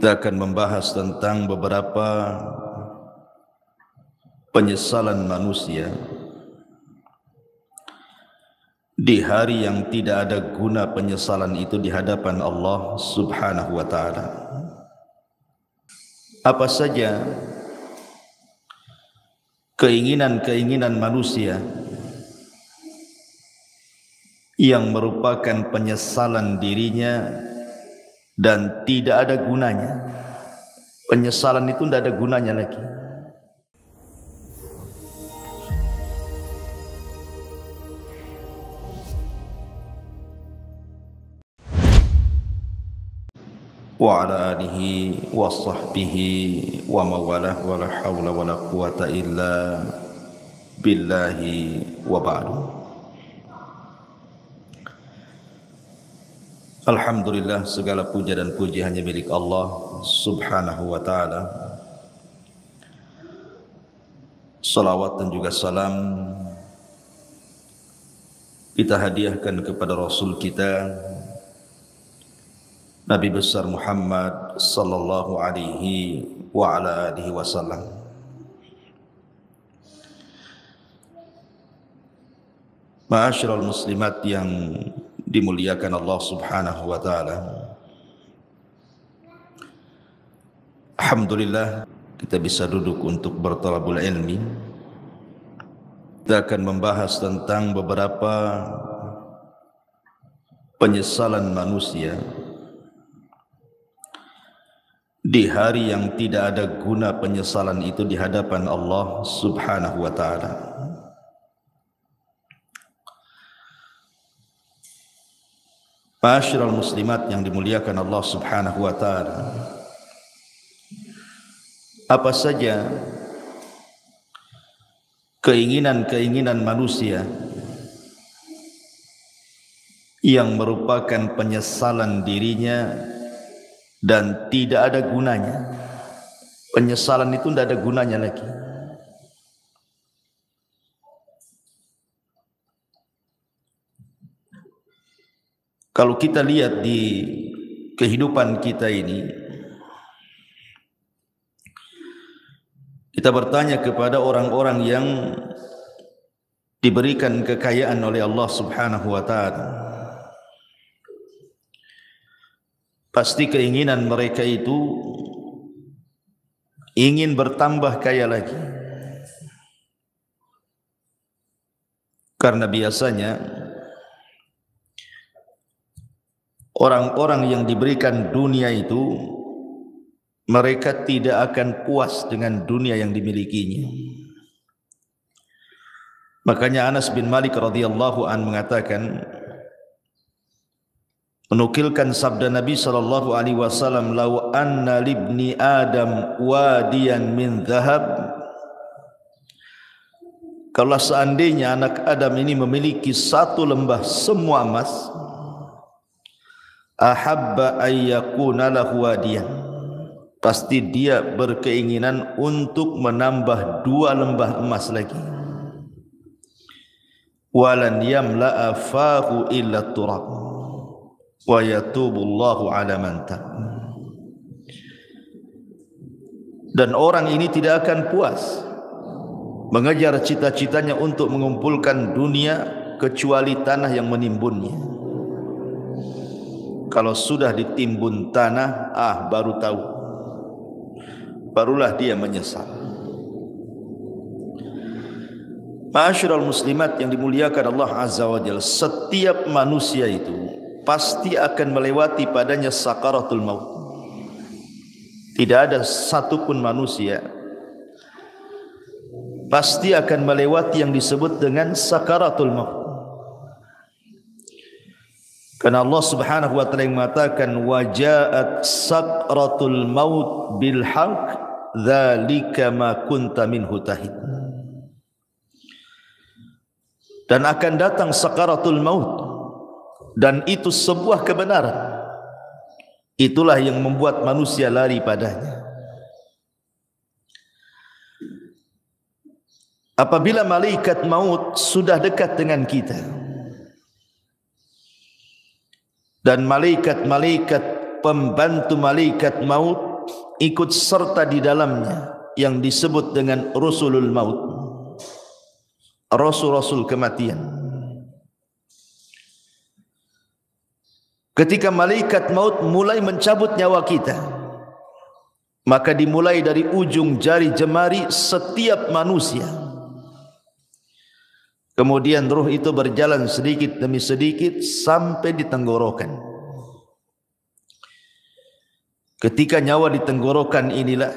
Kita akan membahas tentang beberapa penyesalan manusia di hari yang tidak ada guna penyesalan itu di hadapan Allah Subhanahu wa ta'ala. Apa saja keinginan-keinginan manusia yang merupakan penyesalan dirinya dan tidak ada gunanya. Penyesalan itu tidak ada gunanya lagi. Wa ala alihi wa sahbihi wa mawalah wa la hawla wa la quwata illa billahi wa ba'du. Alhamdulillah, segala puja dan puji hanya milik Allah Subhanahu wa ta'ala. Salawat dan juga salam kita hadiahkan kepada Rasul kita Nabi besar Muhammad sallallahu alaihi wa ala alihi wasallam. Ma'asyiral muslimat yang dimuliakan Allah Subhanahu wa ta'ala. Alhamdulillah kita bisa duduk untuk bertalabul ilmi. Kita akan membahas tentang beberapa penyesalan manusia di hari yang tidak ada guna penyesalan itu di hadapan Allah Subhanahu wa ta'ala. Ma'asyiral muslimat yang dimuliakan Allah Subhanahu wa ta'ala. Apa saja keinginan-keinginan manusia yang merupakan penyesalan dirinya dan tidak ada gunanya. Penyesalan itu tidak ada gunanya lagi. Kalau kita lihat di kehidupan kita ini, kita bertanya kepada orang-orang yang diberikan kekayaan oleh Allah Subhanahu wa ta'ala. Pasti keinginan mereka itu ingin bertambah kaya lagi. Karena biasanya orang-orang yang diberikan dunia itu mereka tidak akan puas dengan dunia yang dimilikinya. Makanya Anas bin Malik radhiyallahu an mengatakan, menukilkan sabda Nabi sallallahu alaihi wasallam, "Lau anna libni Adam wadiyan min dhahab." Kalau seandainya anak Adam ini memiliki satu lembah semua emas, ahabba ayyakuna lahu wadiyan, pasti dia berkeinginan untuk menambah 2 lembah emas lagi. Walan yamla'a fahu illa turab wa yatubullahu ala man tab. Dan orang ini tidak akan puas mengejar cita-citanya untuk mengumpulkan dunia kecuali tanah yang menimbunnya. Kalau sudah ditimbun tanah, baru tahu, barulah dia menyesal. Ma'asyiral muslimat yang dimuliakan Allah Azza wa Jalla, setiap manusia itu pasti akan melewati padanya sakaratul maut. Tidak ada satupun manusia pasti akan melewati yang disebut dengan sakaratul maut. Karena Allah Subhanahu wa ta'ala mengatakan, wajaat sakratul maut bil haqq dzalika ma kunta minhu tahid. Dan akan datang sakaratul maut, dan itu sebuah kebenaran. Itulah yang membuat manusia lari padanya. Apabila malaikat maut sudah dekat dengan kita, dan malaikat-malaikat pembantu malaikat maut ikut serta di dalamnya yang disebut dengan rusulul maut, rasul-rasul kematian. Ketika malaikat maut mulai mencabut nyawa kita, maka dimulai dari ujung jari jemari setiap manusia. Kemudian ruh itu berjalan sedikit demi sedikit sampai di tenggorokan. Ketika nyawa di tenggorokan inilah,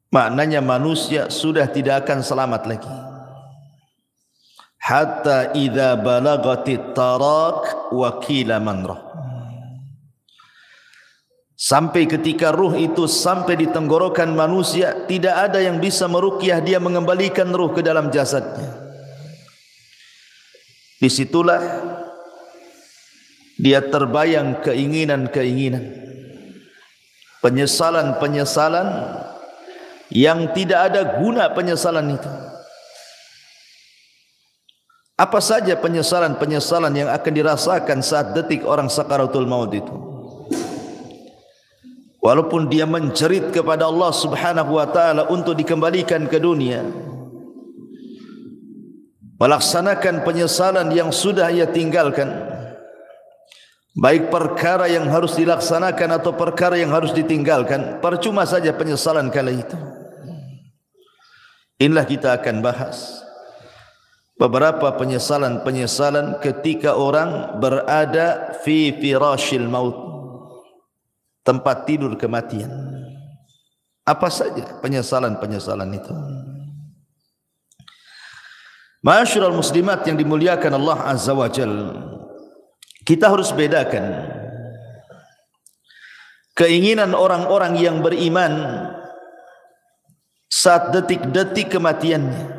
maknanya manusia sudah tidak akan selamat lagi. Hatta idza balagatit tarak wa qila man rah. Sampai ketika ruh itu sampai di tenggorokan manusia, tidak ada yang bisa meruqyah dia mengembalikan ruh ke dalam jasadnya. Disitulah dia terbayang keinginan-keinginan, penyesalan-penyesalan yang tidak ada guna penyesalan itu. Apa saja penyesalan-penyesalan yang akan dirasakan saat detik orang sakaratul maut itu? Walaupun dia menjerit kepada Allah Subhanahu wa taala untuk dikembalikan ke dunia, melaksanakan penyesalan yang sudah ia tinggalkan, baik perkara yang harus dilaksanakan atau perkara yang harus ditinggalkan, percuma saja penyesalan kala itu. Inilah kita akan bahas beberapa penyesalan-penyesalan ketika orang berada fi firashil maut, tempat tidur kematian. Apa saja penyesalan-penyesalan itu? Ma'asyiral muslimat yang dimuliakan Allah Azza wa Jalla, kita harus bedakan keinginan orang-orang yang beriman saat detik-detik kematiannya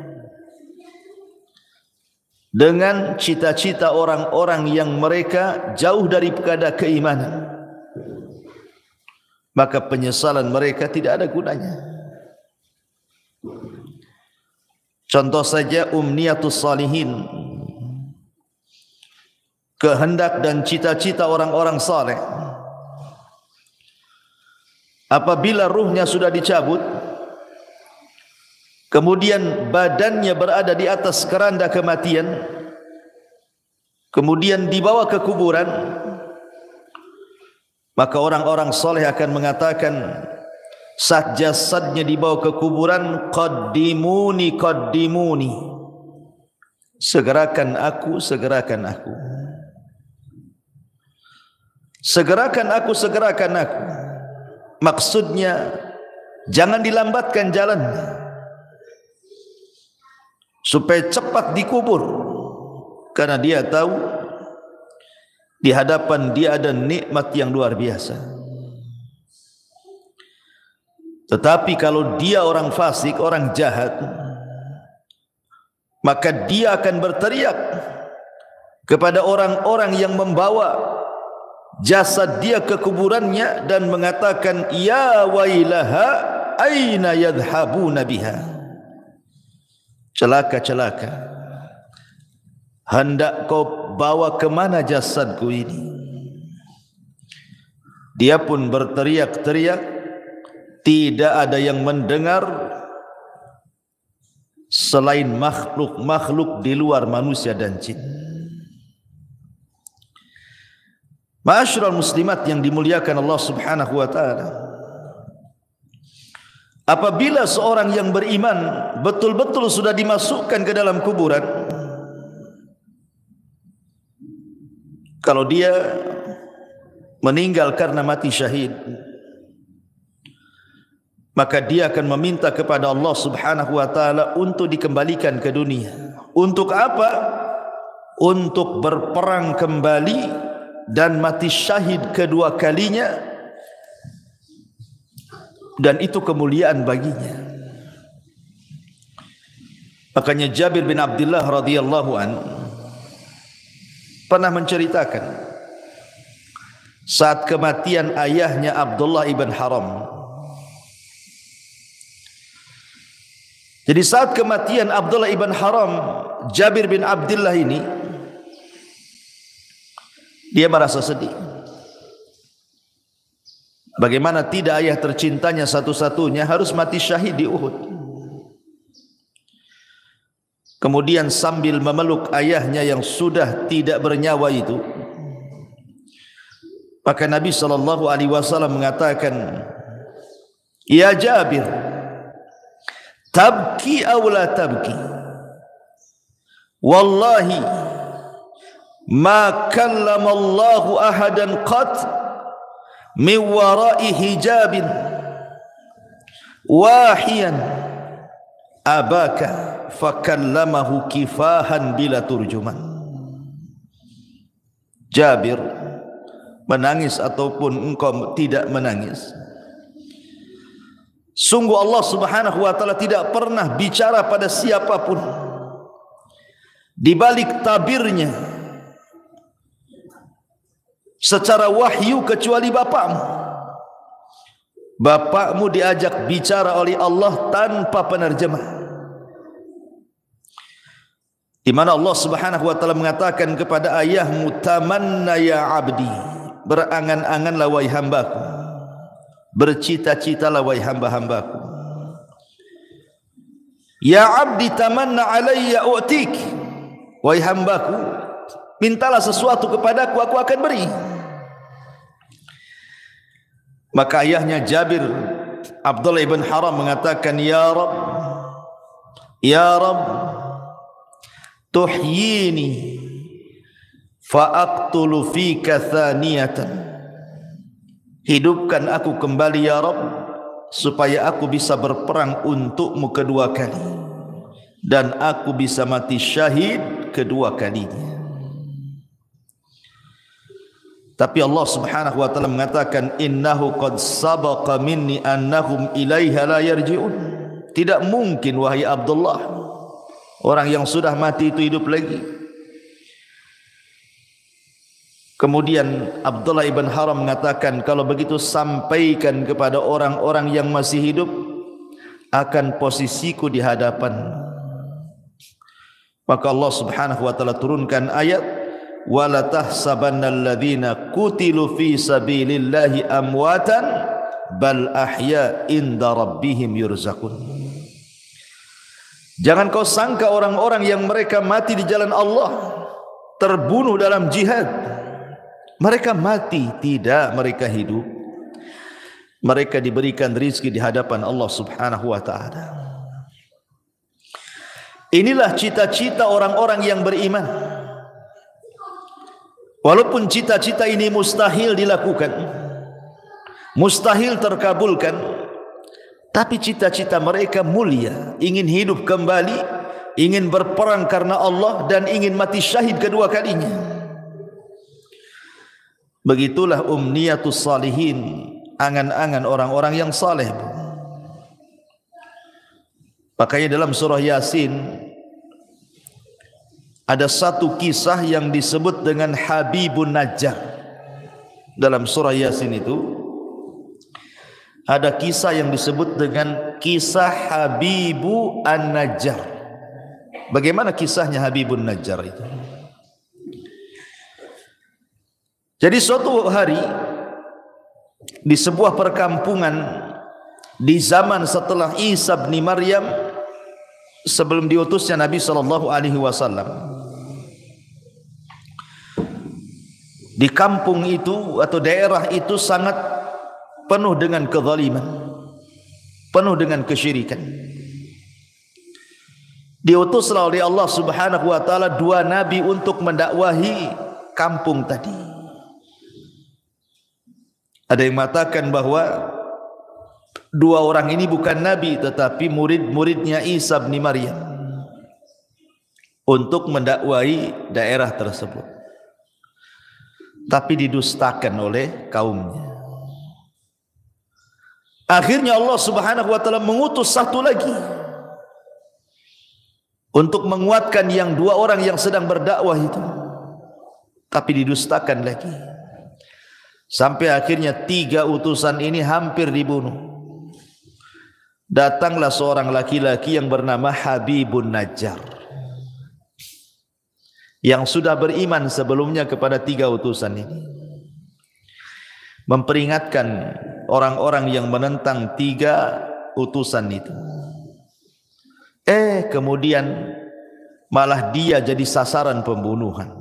dengan cita-cita orang-orang yang mereka jauh daripada keimanan. Maka penyesalan mereka tidak ada gunanya. Contoh saja umniyatus salihin, kehendak dan cita-cita orang-orang saleh. Apabila ruhnya sudah dicabut, kemudian badannya berada di atas keranda kematian, kemudian dibawa ke kuburan, maka orang-orang soleh akan mengatakan saat jasadnya dibawa ke kuburan, qaddimuni qaddimuni, segerakan aku, segerakan aku, segerakan aku, segerakan aku. Maksudnya jangan dilambatkan jalannya supaya cepat dikubur, karena dia tahu di hadapan dia ada nikmat yang luar biasa. Tetapi kalau dia orang fasik, orang jahat, maka dia akan berteriak kepada orang-orang yang membawa jasad dia ke kuburannya dan mengatakan, ya wailaha aina yadhhabuna biha, celaka, celaka, hendak kau bawa kemana jasadku ini? Dia pun berteriak-teriak, tidak ada yang mendengar selain makhluk-makhluk di luar manusia dan jin. Ma'asyiral muslimat yang dimuliakan Allah Subhanahu wa taala, apabila seorang yang beriman betul-betul sudah dimasukkan ke dalam kuburan, kalau dia meninggal karena mati syahid, maka dia akan meminta kepada Allah Subhanahu wa taala untuk dikembalikan ke dunia. Untuk apa? Untuk berperang kembali dan mati syahid kedua kalinya, dan itu kemuliaan baginya. Makanya Jabir bin Abdullah radhiyallahu an pernah menceritakan saat kematian ayahnya Abdullah ibn Haram. Jadi saat kematian Abdullah ibn Haram, Jabir bin Abdullah ini dia merasa sedih. Bagaimana tidak ayah tercintanya satu-satunya harus mati syahid di Uhud. Kemudian sambil memeluk ayahnya yang sudah tidak bernyawa itu, maka Nabi SAW mengatakan, "Ya Jabir, tabki aw la tabki? Wallahi ma kallama Allahu ahadan qat min wara'i hijabin wahiyan abaka fakallamahu kifahan bila turjuman." Jabir, menangis ataupun engkau tidak menangis, sungguh Allah Subhanahu wa taala tidak pernah bicara pada siapapun di balik tabirnya secara wahyu kecuali bapakmu. Bapakmu diajak bicara oleh Allah tanpa penerjemah, di mana Allah Subhanahu wa taala mengatakan kepada ayahmu, "Tamanna ya abdi," berangan-anganlah wahai hambaku, bercita-citalah wahai hamba-hambaku. "Ya abdi tamanna alayya u'tik," wahai hambaku, mintalah sesuatu kepadaku, aku akan beri. Maka ayahnya Jabir, Abdullah ibn Haram, mengatakan, "Ya Rabb, ya Rabb, tuhyini fa'aqtulu fika thaniyatan." Hidupkan aku kembali ya Rabb, supaya aku bisa berperang untukmu kedua kali, dan aku bisa mati syahid kedua kalinya. Tapi Allah Subhanahu wa taala mengatakan, "Innahu qad sabaqa minni annahum ilaiha la yarji'un." Tidak mungkin wahai Abdullah, orang yang sudah mati itu hidup lagi. Kemudian Abdullah ibn Haram mengatakan, "Kalau begitu sampaikan kepada orang-orang yang masih hidup akan posisiku di hadapan." Maka Allah Subhanahu wa taala turunkan ayat, "Wala tahsabannal ladzina qutilu fi sabilillahi amwatan bal ahya inda rabbihim yurzaqun." Jangan kau sangka orang-orang yang mereka mati di jalan Allah, terbunuh dalam jihad, mereka mati. Tidak, mereka hidup. Mereka diberikan rizki di hadapan Allah Subhanahu wa ta'ala. Inilah cita-cita orang-orang yang beriman. Walaupun cita-cita ini mustahil dilakukan, mustahil terkabulkan, tapi cita-cita mereka mulia. Ingin hidup kembali, ingin berperang karena Allah, dan ingin mati syahid kedua kalinya. Begitulah umniyatus salihin, angan-angan orang-orang yang saleh. Makanya dalam surah Yasin ada satu kisah yang disebut dengan Habibun Najjar. Dalam surah Yasin itu ada kisah yang disebut dengan kisah Habibu An-Najjar. Bagaimana kisahnya Habibun Najjar itu? Jadi suatu hari di sebuah perkampungan di zaman setelah Isa bin Maryam, sebelum diutusnya Nabi SAW, di kampung itu atau daerah itu sangat penuh dengan kezaliman, penuh dengan kesyirikan. Diutuslah oleh Allah Subhanahu wa taala dua nabi untuk mendakwahi kampung tadi. Ada yang mengatakan bahwa dua orang ini bukan nabi tetapi murid-muridnya Isa bin Maryam untuk mendakwahi daerah tersebut, tapi didustakan oleh kaumnya. Akhirnya Allah Subhanahu wa taala mengutus satu lagi untuk menguatkan yang dua orang yang sedang berdakwah itu, tapi didustakan lagi. Sampai akhirnya tiga utusan ini hampir dibunuh. Datanglah seorang laki-laki yang bernama Habibun Najjar, yang sudah beriman sebelumnya kepada tiga utusan ini. memperingatkan orang-orang yang menentang 3 utusan itu. Kemudian malah dia jadi sasaran pembunuhan.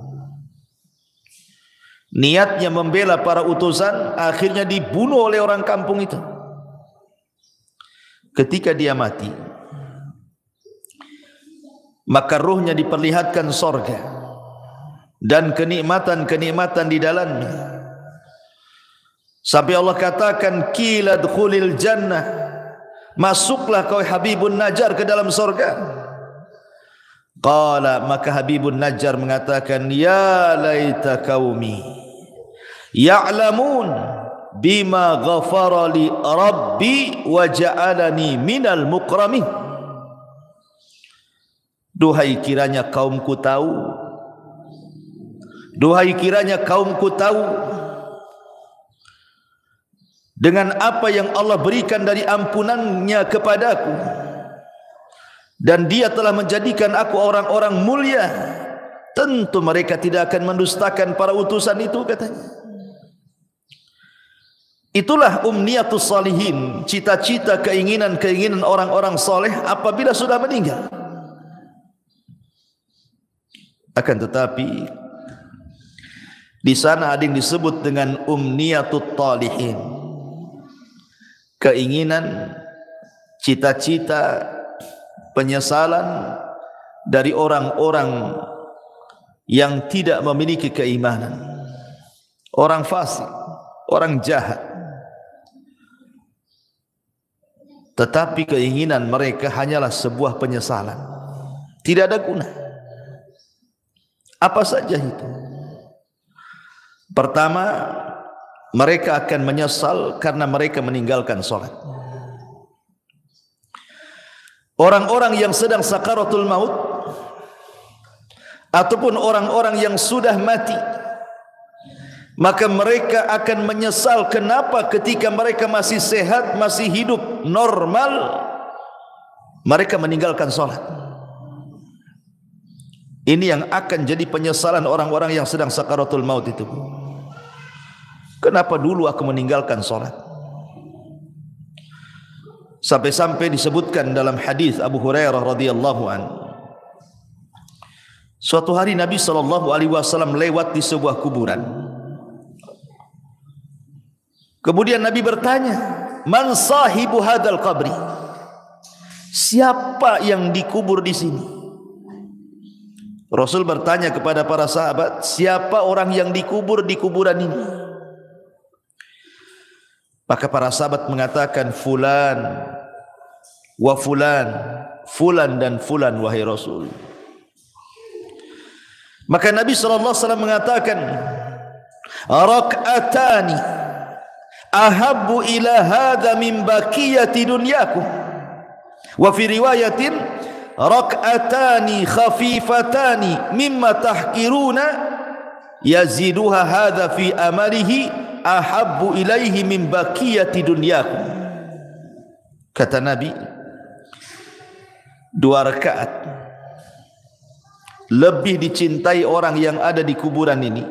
Niatnya membela para utusan, akhirnya dibunuh oleh orang kampung itu. Ketika dia mati, maka ruhnya diperlihatkan sorga dan kenikmatan-kenikmatan di dalamnya. Sampai Allah katakan, qila dkhulil jannah, masuklah kau Habibun Najjar ke dalam sorga. Qala, maka Habibun Najjar mengatakan, ya laita qaumi ya'lamun bima ghafara li rabbi wa ja'alani minal mukramin. Duhai kiranya kaumku tahu, duhai kiranya kaumku tahu dengan apa yang Allah berikan dari ampunannya kepadaku, dan dia telah menjadikan aku orang-orang mulia, tentu mereka tidak akan mendustakan para utusan itu, katanya. Itulah umniyatus salihin, cita-cita, keinginan-keinginan orang-orang soleh apabila sudah meninggal. Akan tetapi di sana ada yang disebut dengan umniyatut talihin, keinginan, cita-cita, penyesalan dari orang-orang yang tidak memiliki keimanan, orang fasik, orang jahat. Tetapi keinginan mereka hanyalah sebuah penyesalan, tidak ada guna. Apa saja itu? Pertama, mereka akan menyesal karena mereka meninggalkan sholat. Orang-orang yang sedang sakaratul maut ataupun orang-orang yang sudah mati, maka mereka akan menyesal kenapa ketika mereka masih sehat, masih hidup normal, mereka meninggalkan sholat. Ini yang akan jadi penyesalan orang-orang yang sedang sakaratul maut itu. Kenapa dulu aku meninggalkan sholat? Sampai-sampai disebutkan dalam hadis Abu Hurairah radhiyallahu anhu, suatu hari Nabi SAW lewat di sebuah kuburan. Kemudian Nabi bertanya, man sahibu hadal qabri? Siapa yang dikubur di sini? Rasul bertanya kepada para sahabat, siapa orang yang dikubur di kuburan ini? Maka para sahabat mengatakan, fulan wa fulan, fulan dan fulan wahai Rasul. Maka Nabi SAW mengatakan, rak'atani ahabbu ila hadha min baqiyati dunyakum. Wa fi riwayatin, rak'atani khafifatani mimma tahkiruna yaziduha hadha fi amalihi ahabbu ilaihi min baqiyati dunyakum. Kata Nabi, 2 rakaat lebih dicintai orang yang ada di kuburan ini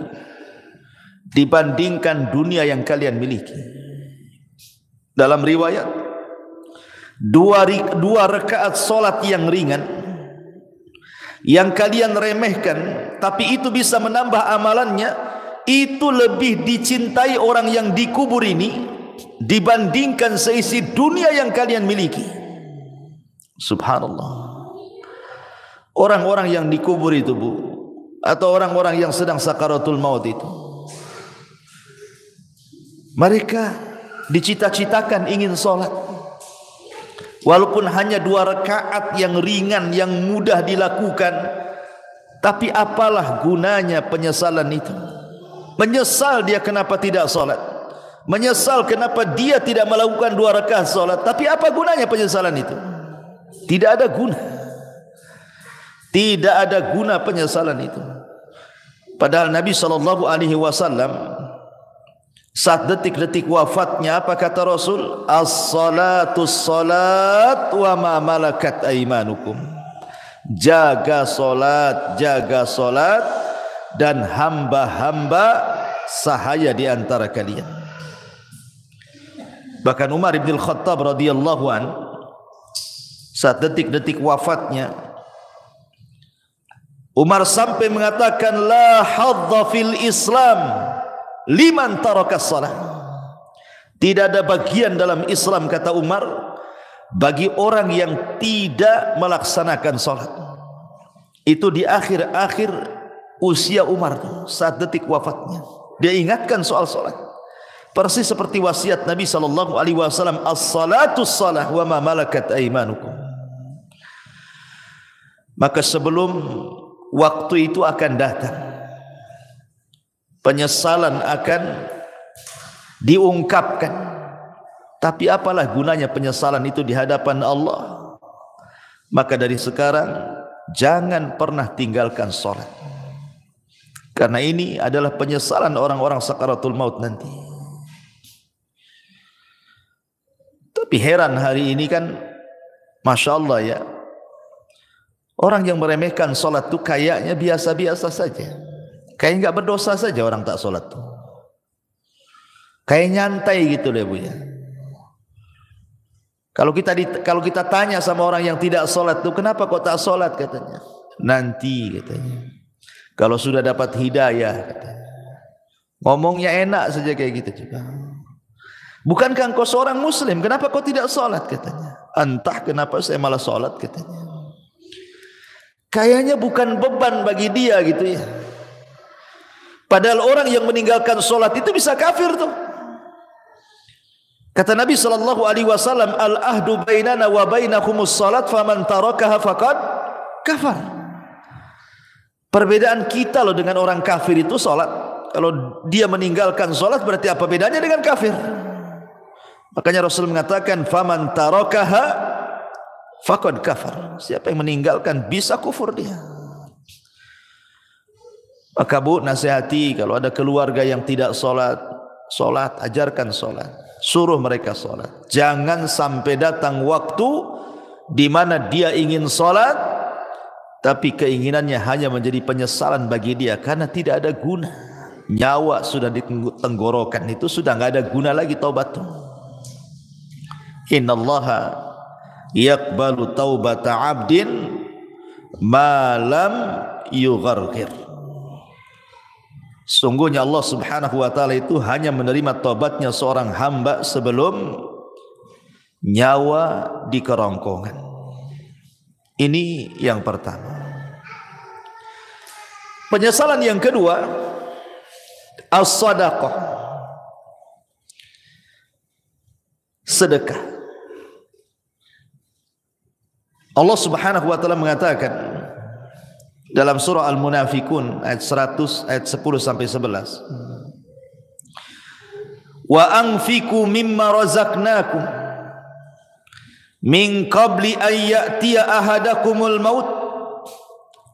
dibandingkan dunia yang kalian miliki. Dalam riwayat, 2 rakaat solat yang ringan yang kalian remehkan, tapi itu bisa menambah amalannya, itu lebih dicintai orang yang dikubur ini dibandingkan seisi dunia yang kalian miliki. Subhanallah. Orang-orang yang dikubur itu, Bu, atau orang-orang yang sedang sakaratul maut itu, mereka dicita-citakan ingin sholat, walaupun hanya 2 rakaat yang ringan, yang mudah dilakukan. Tapi apalah gunanya penyesalan itu? Menyesal dia kenapa tidak sholat, menyesal kenapa dia tidak melakukan 2 rakaat sholat. Tapi apa gunanya penyesalan itu? Tidak ada guna. Tidak ada guna penyesalan itu. Padahal Nabi SAW saat detik-detik wafatnya, apa kata Rasul? As-salatu salat wa ma malakat aimanukum. Jaga solat dan hamba-hamba sahaya di antara kalian. Bahkan Umar bin Khattab radhiyallahu an, saat detik-detik wafatnya, Umar sampai mengatakan, la hadza fil Islam liman taraka shalah. Tidak ada bagian dalam Islam, kata Umar, bagi orang yang tidak melaksanakan salat. Itu di akhir-akhir usia Umar, saat detik wafatnya, dia ingatkan soal salat. Persis seperti wasiat Nabi sallallahu alaihi wasallam, as-salatus salah wa ma malakat aymanukum. Maka sebelum waktu itu akan datang, penyesalan akan diungkapkan. Tapi apalah gunanya penyesalan itu di hadapan Allah? Maka dari sekarang jangan pernah tinggalkan salat, karena ini adalah penyesalan orang-orang sakaratul maut nanti. Tapi heran hari ini kan, Masya Allah ya, orang yang meremehkan salat itu kayaknya biasa-biasa saja, kayak nggak berdosa saja orang tak salat tuh, kayak nyantai gitu deh Bu ya. Kalau kita tanya sama orang yang tidak salat tuh, kenapa kok tak salat, katanya, nanti katanya, kalau sudah dapat hidayah, katanya. Ngomongnya enak saja kayak gitu juga. Bukankah engkau seorang muslim, kenapa kau tidak salat, katanya. Entah kenapa saya malah salat, katanya. Kayaknya bukan beban bagi dia gitu ya. Padahal orang yang meninggalkan salat itu bisa kafir tuh. Kata Nabi sallallahu alaihi wasallam, al-ahdu bainana wa bainakumus salat faman tarakaha faqad kafar. Perbedaan kita loh dengan orang kafir itu salat. Kalau dia meninggalkan salat berarti apa bedanya dengan kafir? Makanya Rasul mengatakan, faman tarakaha faqad kafar. Siapa yang meninggalkan bisa kufur dia. Maka Bu, nasihati kalau ada keluarga yang tidak salat, ajarkan salat, suruh mereka salat. Jangan sampai datang waktu di mana dia ingin salat, tapi keinginannya hanya menjadi penyesalan bagi dia karena tidak ada guna. Nyawa sudah di tenggorokan, itu sudah enggak ada guna lagi taubat. Innallaha yaqbalu taubata 'abdin ma lam yugharghir. Sungguhnya Allah Subhanahu wa taala itu hanya menerima taubatnya seorang hamba sebelum nyawa di kerongkongan. Ini yang pertama. Penyesalan yang kedua, as-sadaqah, sedekah. Allah Subhanahu wa taala mengatakan dalam surah Al-Munafikun ayat 100, ayat 10 sampai 11. Wa anfiqu mimma razaqnakum min qabli an ya'tiya ahadakumul maut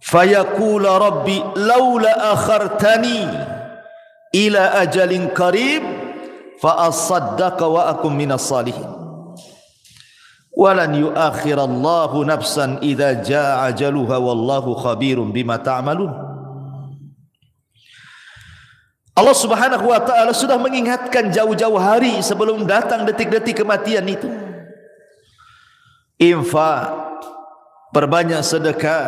fayaqula rabbi laula akhartani ila ajalin qarib fa asaddaqa wa akum minas salihin. Walan yuakhirallahu nafsan idza jaa ajaluha wallahu khabirum bima ta'malun. Allah Subhanahu wa taala sudah mengingatkan jauh-jauh hari sebelum datang detik-detik kematian itu. Infak, perbanyak sedekah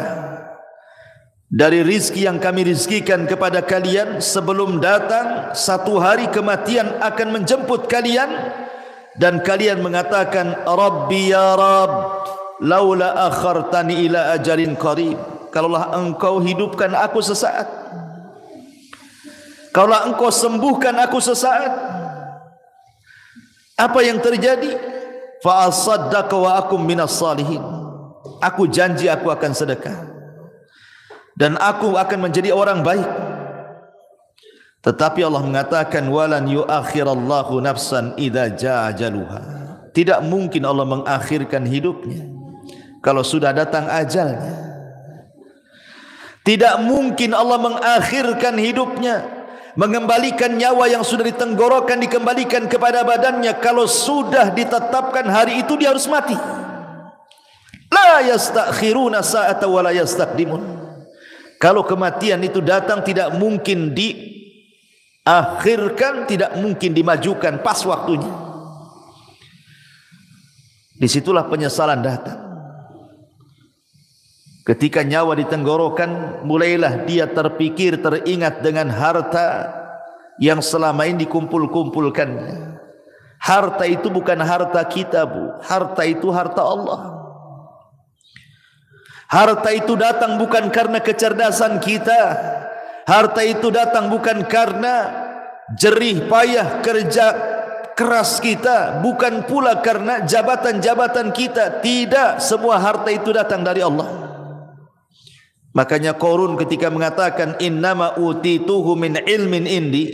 dari rizki yang kami rizkikan kepada kalian sebelum datang satu hari kematian akan menjemput kalian. Dan kalian mengatakan, Rabbi ya Rabb, laula akhartani ila ajalin qarib. Kalaulah engkau hidupkan aku sesaat, kalaulah engkau sembuhkan aku sesaat, apa yang terjadi? Fa asaddaqa wa akum minas salihin. Aku janji aku akan sedekah dan aku akan menjadi orang baik. Tetapi Allah mengatakan, walan yuakhirallahu nafsan idza jaa ajaluha. Tidak mungkin Allah mengakhirkan hidupnya kalau sudah datang ajalnya. Tidak mungkin Allah mengakhirkan hidupnya, mengembalikan nyawa yang sudah ditenggorokan dikembalikan kepada badannya kalau sudah ditetapkan hari itu dia harus mati. La yastakhiruna sa'ata wa la yastaqdimun. Kalau kematian itu datang tidak mungkin diakhirkan, tidak mungkin dimajukan pas waktunya. Disitulah penyesalan datang. Ketika nyawa di tenggorokan, mulailah dia terpikir, teringat dengan harta yang selama ini dikumpul-kumpulkannya. Harta itu bukan harta kita, Bu. Harta itu harta Allah. Harta itu datang bukan karena kecerdasan kita. Harta itu datang bukan karena jerih payah kerja keras kita, bukan pula karena jabatan-jabatan kita. Tidak, semua harta itu datang dari Allah. Makanya Qarun ketika mengatakan innama utituhu min ilmin indi,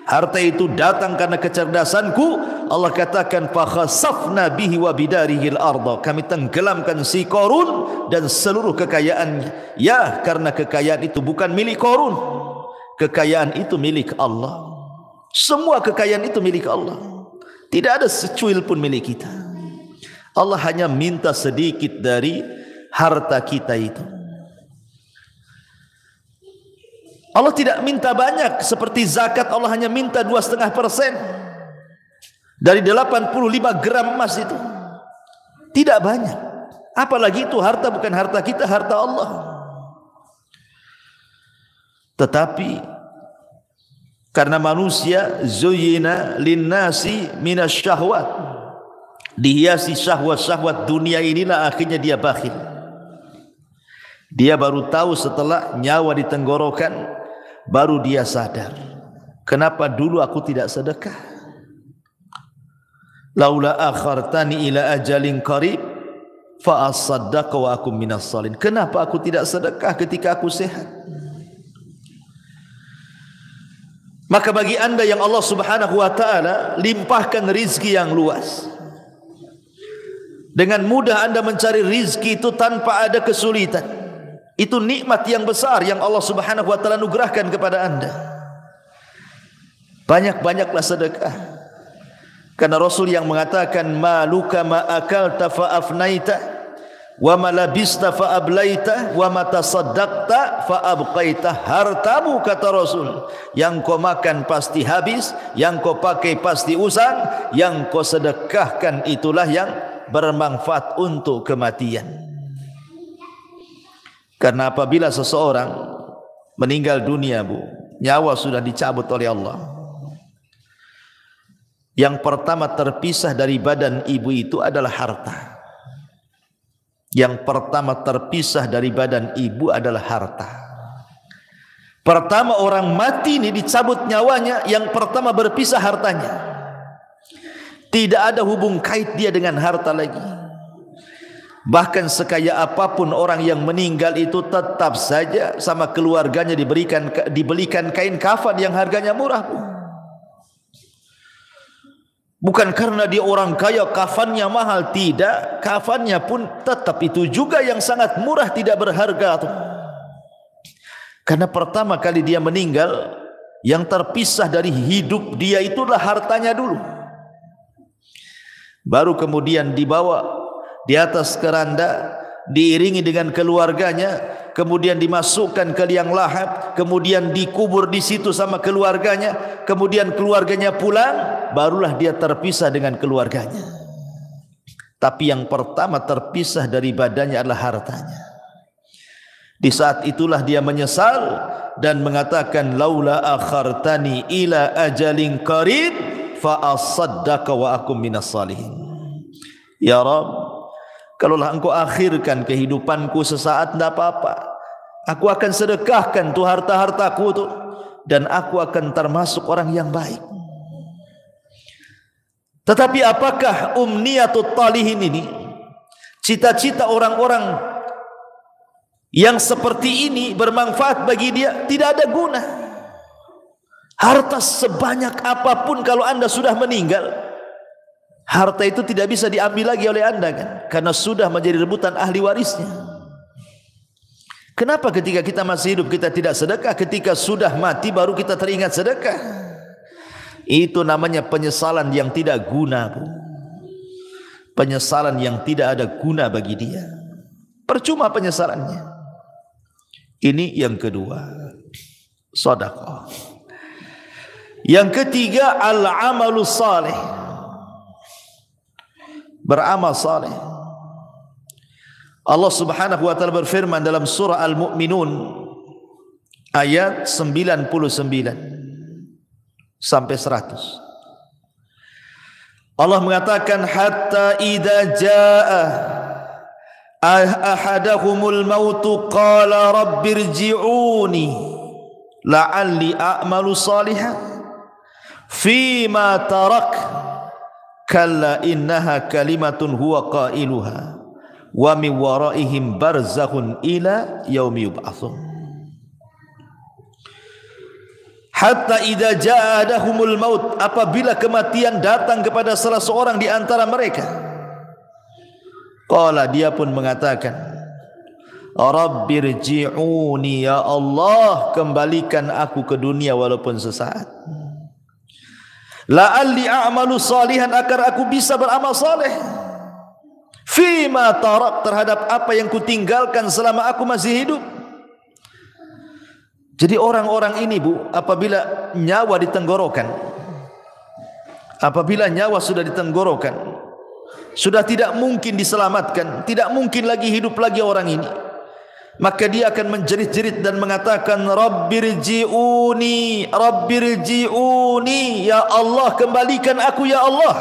harta itu datang karena kecerdasanku, Allah katakan fa khasafna bihi wa bidarihil arda, kami tenggelamkan si Qarun dan seluruh kekayaannya. Ya, karena kekayaan itu bukan milik Qarun, kekayaan itu milik Allah. Semua kekayaan itu milik Allah, tidak ada secuil pun milik kita. Allah hanya minta sedikit dari harta kita itu. Allah tidak minta banyak seperti zakat. Allah hanya minta 2,5% dari 85 gram emas itu. Tidak banyak. Apalagi itu harta bukan harta kita, harta Allah. Tetapi karena manusia zuyyina linnasi minasyahwat, dihiasi syahwat-syahwat dunia inilah, akhirnya dia bakhil. Dia baru tahu setelah nyawa di tenggorokan, baru dia sadar, kenapa dulu aku tidak sedekah? Laula akhartani ila ajalin qarib fa asaddaqa wa akum minas salihin. Kenapa aku tidak sedekah ketika aku sehat? Maka bagi anda yang Allah subhanahu wa ta'ala limpahkan rizki yang luas, dengan mudah anda mencari rizki itu tanpa ada kesulitan. Itu nikmat yang besar yang Allah subhanahu wa ta'ala anugerahkan kepada anda. Banyak-banyaklah sedekah. Karena Rasul yang mengatakan maluka ma akalta fa afnaita wa ma labista fa ablaita wa ma tasaddaqta fa abqaita. Hartamu, kata Rasul, yang kau makan pasti habis, yang kau pakai pasti usang, yang kau sedekahkan itulah yang bermanfaat untuk kematian. Karena apabila seseorang meninggal dunia, Bu, nyawa sudah dicabut oleh Allah, yang pertama terpisah dari badan ibu itu adalah harta. Yang pertama terpisah dari badan ibu adalah harta. Pertama orang mati ini dicabut nyawanya, yang pertama berpisah hartanya. Tidak ada hubung kait dia dengan harta lagi. Bahkan sekaya apapun orang yang meninggal itu, tetap saja sama keluarganya dibelikan kain kafan yang harganya murah. Bukan karena dia orang kaya kafannya mahal, tidak. Kafannya pun tetap itu juga yang sangat murah, tidak berharga. Karena pertama kali dia meninggal, yang terpisah dari hidup dia itulah hartanya dulu. Baru kemudian dibawa di atas keranda, diiringi dengan keluarganya, kemudian dimasukkan ke liang lahat, kemudian dikubur di situ sama keluarganya, kemudian keluarganya pulang, barulah dia terpisah dengan keluarganya. Tapi yang pertama terpisah dari badannya adalah hartanya. Di saat itulah dia menyesal dan mengatakan laula akhartani ila ajalin qarib fa asaddaqa wa akum minas salihin. Ya Rabb, kalaulah engkau akhirkan kehidupanku sesaat, tidak apa-apa. Aku akan sedekahkan tu harta-hartaku tu, dan aku akan termasuk orang yang baik. Tetapi apakah umniyatut talihin ini, cita-cita orang-orang yang seperti ini bermanfaat bagi dia? Tidak ada guna. Harta sebanyak apapun kalau anda sudah meninggal, harta itu tidak bisa diambil lagi oleh anda, kan? Karena sudah menjadi rebutan ahli warisnya. Kenapa ketika kita masih hidup kita tidak sedekah? Ketika sudah mati baru kita teringat sedekah. Itu namanya penyesalan yang tidak guna, Bu. Penyesalan yang tidak ada guna bagi dia. Percuma penyesalannya. Ini yang kedua, sedekah. Yang ketiga, al-amalus salih. beramal saleh. Allah Subhanahu wa taala berfirman dalam surah Al-Mu'minun ayat 99 sampai 100. Allah mengatakan hatta idza jaa ahadahumul mautu qala rabbirji'uni la'alli a'malu salihan fima tarak kalla innaha kalimatun huwa qailuha wa min waraihim barzakhun ila yaumi yub'atsun. Hatta idza jaa ahadahumul maut, apabila kematian datang kepada salah seorang di antara mereka, qala, dia pun mengatakan, rabbirji'uni, ya Allah, kembalikan aku ke dunia walaupun sesaat, la'alli a'malu salihan, agar aku bisa beramal saleh, fima tarak, terhadap apa yang kutinggalkan selama aku masih hidup. Jadi orang-orang ini, Bu, apabila nyawa di tenggorokan, apabila nyawa sudah di tenggorokan, sudah tidak mungkin diselamatkan, tidak mungkin lagi hidup lagi orang ini, maka dia akan menjerit-jerit dan mengatakan, rabbirji'uni, rabbirji'uni, ya Allah, kembalikan aku ya Allah.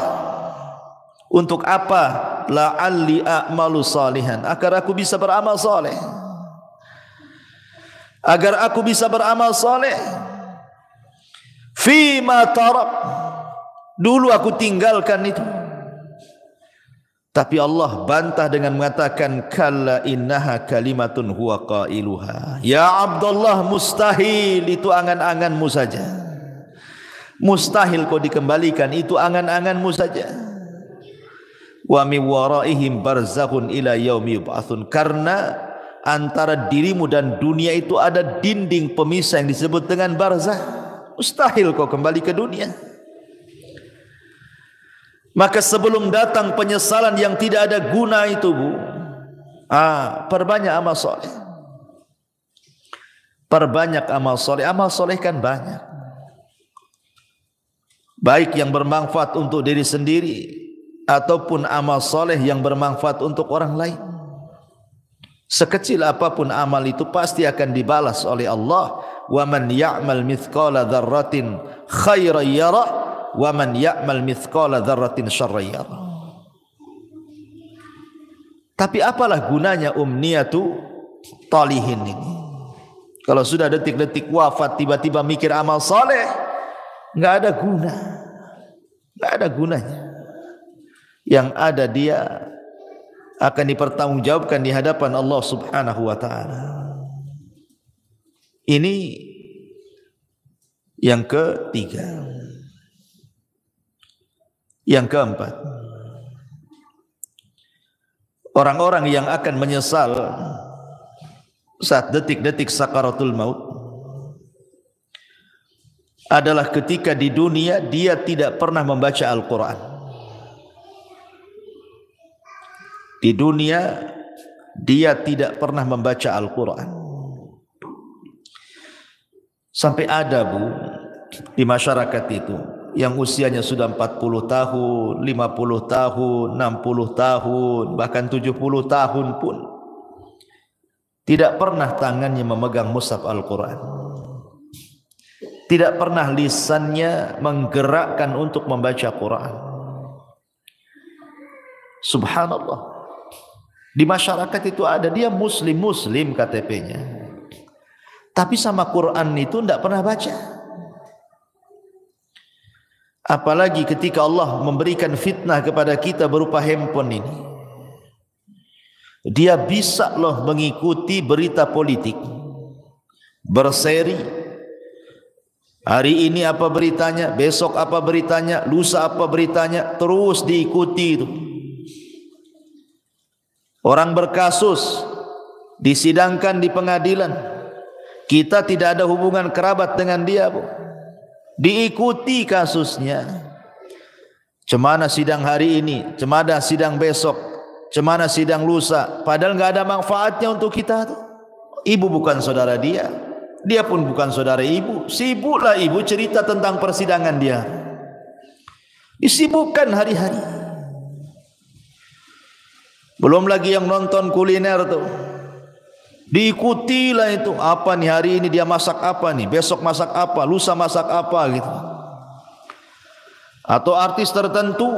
Untuk apa? La'alli a'malu salihan, agar aku bisa beramal saleh, agar aku bisa beramal saleh. Fima tarak, dulu aku tinggalkan itu. Tapi Allah bantah dengan mengatakan, kalla innaha kalimatun huwa qailuha. Ya Abdullah, mustahil, itu angan-anganmu saja. Mustahil kau dikembalikan, itu angan-anganmu saja. Wa min waraihim barzakhun ila yaumi yub'atsun, karena antara dirimu dan dunia itu ada dinding pemisah yang disebut dengan barzah. Mustahil kau kembali ke dunia. Maka sebelum datang penyesalan yang tidak ada guna itu, Bu, perbanyak amal soleh. Perbanyak amal soleh. Amal soleh kan banyak, baik yang bermanfaat untuk diri sendiri ataupun amal soleh yang bermanfaat untuk orang lain. Sekecil apapun amal itu pasti akan dibalas oleh Allah. Wa man ya'mal mithqala dzarratin khairan yara wa man ya'mal mithqala dzarratin syarran yara. Tapi apalah gunanya umniyatu talihin ini? Kalau sudah detik-detik wafat tiba-tiba mikir amal saleh, enggak ada guna. Enggak ada gunanya. Yang ada dia akan dipertanggungjawabkan di hadapan Allah Subhanahu wa taala. Ini yang ketiga. Yang keempat, orang-orang yang akan menyesal saat detik-detik sakaratul maut adalah ketika di dunia dia tidak pernah membaca Al-Quran. Di dunia dia tidak pernah membaca Al-Quran. Sampai ada, Bu, di masyarakat itu yang usianya sudah 40 tahun, 50 tahun, 60 tahun, bahkan 70 tahun pun tidak pernah tangannya memegang mushaf Al-Quran. Tidak pernah lisannya menggerakkan untuk membaca Quran. Subhanallah. Di masyarakat itu ada, dia muslim KTP-nya, tapi sama Quran itu tidak pernah baca. Apalagi ketika Allah memberikan fitnah kepada kita berupa handphone ini, dia bisa loh mengikuti berita politik, berseri. Hari ini apa beritanya, besok apa beritanya, lusa apa beritanya, terus diikuti itu. Orang berkasus disidangkan di pengadilan, kita tidak ada hubungan kerabat dengan dia, Bu, diikuti kasusnya. Cemana sidang hari ini, cemana sidang besok, cemana sidang lusa, padahal enggak ada manfaatnya untuk kita tuh. Ibu bukan saudara dia, dia pun bukan saudara ibu. Sibuklah ibu cerita tentang persidangan dia, disibukkan hari-hari. Belum lagi yang nonton kuliner tuh. Diikutilah itu, apa nih hari ini dia masak apa nih, besok masak apa, lusa masak apa gitu. Atau artis tertentu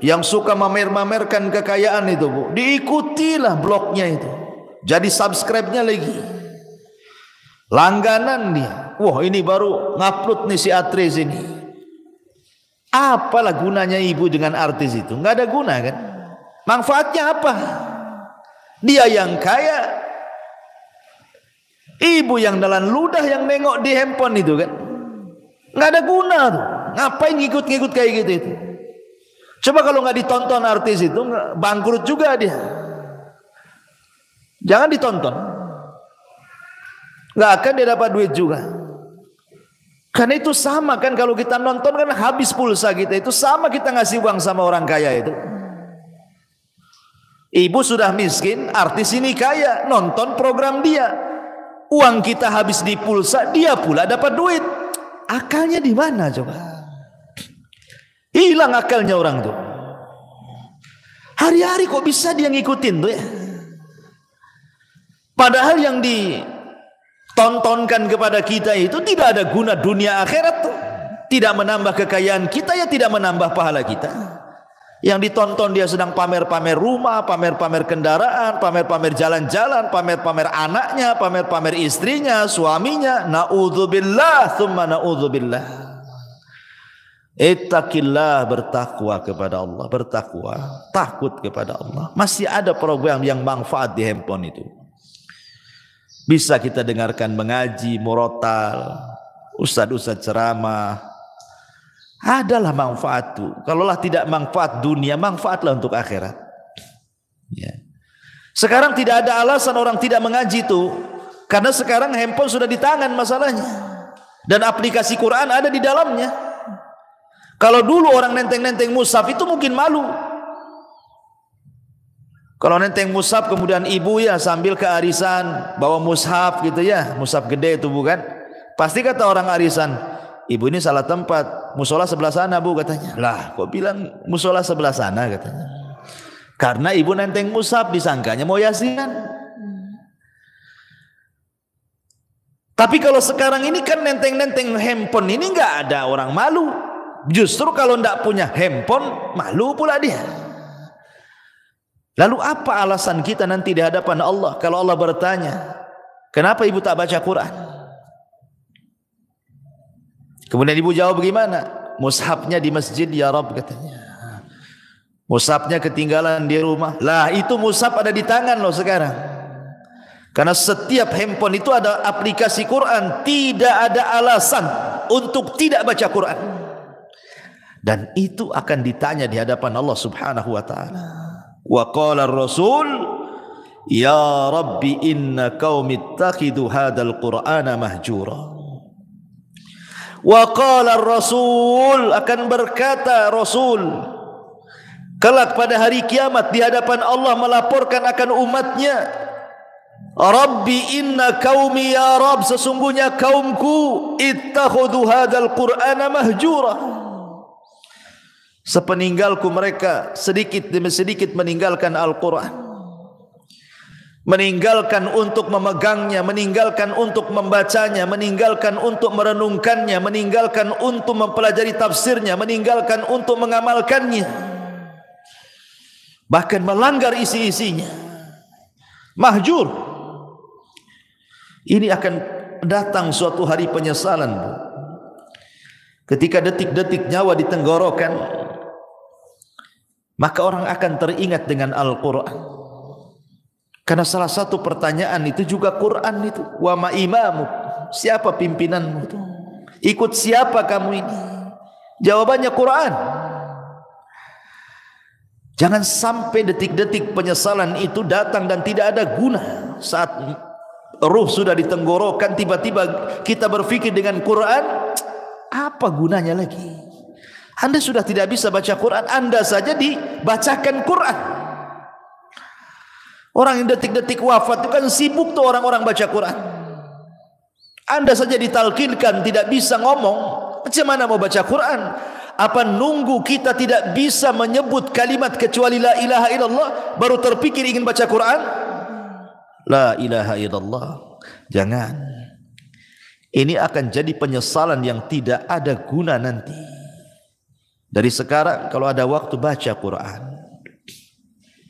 yang suka mamer-mamerkan kekayaan itu, Bu, diikutilah blognya itu. Jadi subscribe-nya lagi. Langganan dia. Wah, ini baru ngupload nih si artis ini. Apalah gunanya ibu dengan artis itu? Enggak ada guna kan? Manfaatnya apa? Dia yang kaya, ibu yang dalam ludah yang nengok di handphone itu kan, nggak ada guna tuh. Ngapain ngikut-ngikut kayak gitu itu? Coba kalau nggak ditonton artis itu, bangkrut juga dia. Jangan ditonton, nggak akan dia dapat duit juga. Karena itu sama kan, kalau kita nonton kan habis pulsa kita, itu sama kita ngasih uang sama orang kaya itu. Ibu sudah miskin, artis ini kaya, nonton program dia. Uang kita habis di pulsa, dia pula dapat duit. Akalnya di mana coba? Hilang akalnya orang tuh. Hari-hari kok bisa dia ngikutin tuh ya? Padahal yang ditontonkan kepada kita itu tidak ada guna dunia akhirat tuh. Tidak menambah kekayaan kita, ya tidak menambah pahala kita. Yang ditonton dia sedang pamer-pamer rumah, pamer-pamer kendaraan, pamer-pamer jalan-jalan, pamer-pamer anaknya, pamer-pamer istrinya, suaminya. Na'udzubillah, thumma na'udzubillah. Ittaqillah, bertakwa kepada Allah, bertakwa, takut kepada Allah. Masih ada program yang manfaat di handphone itu. Bisa kita dengarkan mengaji, murotal, ustaz-ustaz ceramah. Adalah manfaat itu. Kalaulah tidak manfaat dunia, manfaatlah untuk akhirat. Ya. Sekarang tidak ada alasan orang tidak mengaji itu, karena sekarang handphone sudah di tangan masalahnya, dan aplikasi Quran ada di dalamnya. Kalau dulu orang nenteng-nenteng mushaf itu mungkin malu. Kalau nenteng mushaf kemudian ibu ya sambil ke arisan bawa mushaf gitu ya, mushaf gede itu bukan? Pasti kata orang arisan, ibu ini salah tempat, musola sebelah sana bu katanya. Lah kok bilang musola sebelah sana katanya? Karena ibu nenteng mushaf, disangkanya mau yasinan. Tapi kalau sekarang ini kan nenteng-nenteng handphone ini nggak ada orang malu. Justru kalau tidak punya handphone malu pula dia. Lalu apa alasan kita nanti di hadapan Allah kalau Allah bertanya, kenapa ibu tak baca Quran? Kemudian ibu jawab bagaimana? Mushafnya di masjid ya Rabb katanya. Mushafnya ketinggalan di rumah. Lah itu mushaf ada di tangan loh sekarang. Karena setiap handphone itu ada aplikasi Quran. Tidak ada alasan untuk tidak baca Quran. Dan itu akan ditanya di hadapan Allah Subhanahu wa taala. Wa qala ar-rasul ya Rabbi inna qaumi ittakhidhu hadzal Qur'ana mahjura. Wa qala ar-rasul, akan berkata Rasul kelak pada hari kiamat di hadapan Allah melaporkan akan umatnya, Rabbi inna qaumi ya Rabb, sesungguhnya kaumku ittakhadhu hadzal Qur'ana mahjura. Sepeninggalku mereka sedikit demi sedikit meninggalkan Al-Quran, meninggalkan untuk memegangnya, meninggalkan untuk membacanya, meninggalkan untuk merenungkannya, meninggalkan untuk mempelajari tafsirnya, meninggalkan untuk mengamalkannya, bahkan melanggar isi-isinya. Mahjur. Ini akan datang suatu hari penyesalan, Bu. Ketika detik-detik nyawa di tenggorokan, maka orang akan teringat dengan Al-Quran. Karena salah satu pertanyaan itu juga Quran itu. Wa ma imamu, siapa pimpinanmu itu? Ikut siapa kamu ini? Jawabannya Quran. Jangan sampai detik-detik penyesalan itu datang dan tidak ada guna. Saat ruh sudah di tenggorokan, tiba-tiba kita berpikir dengan Quran, apa gunanya lagi? Anda sudah tidak bisa baca Quran, Anda saja dibacakan Quran. Orang yang detik-detik wafat itu kan sibuk tuh orang-orang baca Quran. Anda saja ditalkinkan tidak bisa ngomong, macam mana mau baca Quran? Apa nunggu kita tidak bisa menyebut kalimat kecuali la ilaha illallah baru terpikir ingin baca Quran? La ilaha illallah. Jangan. Ini akan jadi penyesalan yang tidak ada guna nanti. Dari sekarang kalau ada waktu baca Quran.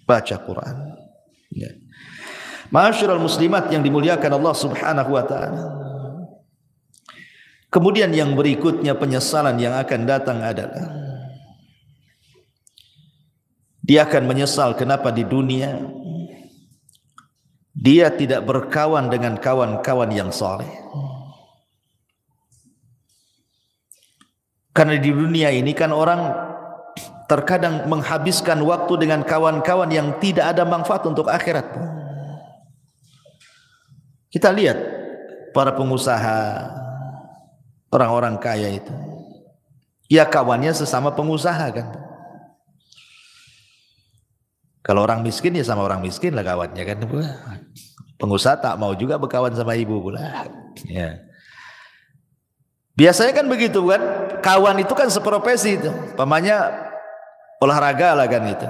Baca Quran. Ya. Ma'asyiral muslimat yang dimuliakan Allah Subhanahu wa taala. Kemudian yang berikutnya penyesalan yang akan datang adalah dia akan menyesal kenapa di dunia dia tidak berkawan dengan kawan-kawan yang saleh. Karena di dunia ini kan orang terkadang menghabiskan waktu dengan kawan-kawan yang tidak ada manfaat untuk akhirat. Kita lihat para pengusaha, orang-orang kaya itu, ya kawannya sesama pengusaha kan. Kalau orang miskin ya sama orang miskin lah kawannya kan. Pengusaha tak mau juga berkawan sama ibu pula. Ya. Biasanya kan begitu kan. Kawan itu kan seprofesi itu. Pamanya olahraga lah kan itu.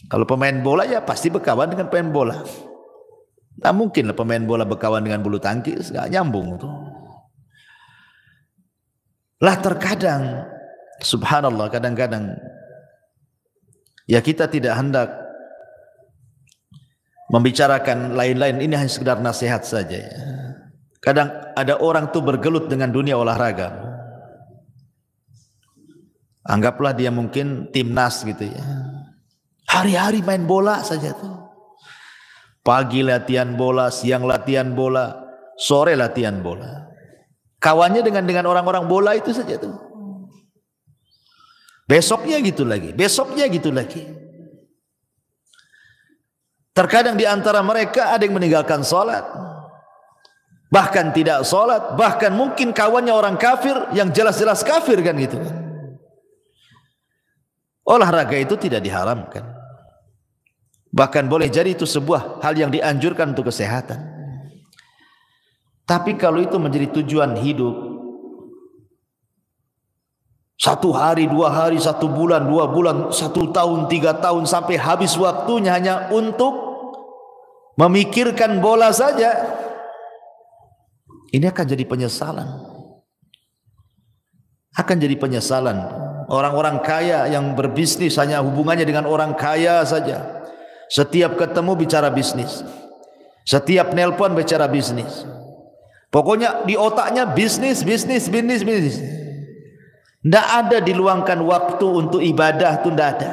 Kalau pemain bola ya pasti berkawan dengan pemain bola. Tak mungkin lah pemain bola berkawan dengan bulu tangkis, gak nyambung tuh. Lah terkadang subhanallah kadang-kadang ya kita tidak hendak membicarakan lain-lain, ini hanya sekedar nasihat saja ya. Kadang ada orang tuh bergelut dengan dunia olahraga. Anggaplah dia mungkin timnas gitu ya. Hari-hari main bola saja tuh. Pagi latihan bola, siang latihan bola, sore latihan bola. Kawannya dengan orang-orang bola itu saja tuh. Besoknya gitu lagi, besoknya gitu lagi. Terkadang di antara mereka ada yang meninggalkan sholat, bahkan tidak sholat, bahkan mungkin kawannya orang kafir yang jelas-jelas kafir kan gitu. Olahraga itu tidak diharamkan, bahkan boleh jadi itu sebuah hal yang dianjurkan untuk kesehatan. Tapi kalau itu menjadi tujuan hidup, 1 hari, 2 hari, 1 bulan, 2 bulan, 1 tahun, 3 tahun sampai habis waktunya hanya untuk memikirkan bola saja, ini akan jadi penyesalan. Akan jadi penyesalan. Orang-orang kaya yang berbisnis hanya hubungannya dengan orang kaya saja. Setiap ketemu bicara bisnis, setiap nelpon bicara bisnis. Pokoknya di otaknya bisnis, bisnis, bisnis, bisnis. Tidak ada diluangkan waktu untuk ibadah, itu tidak ada.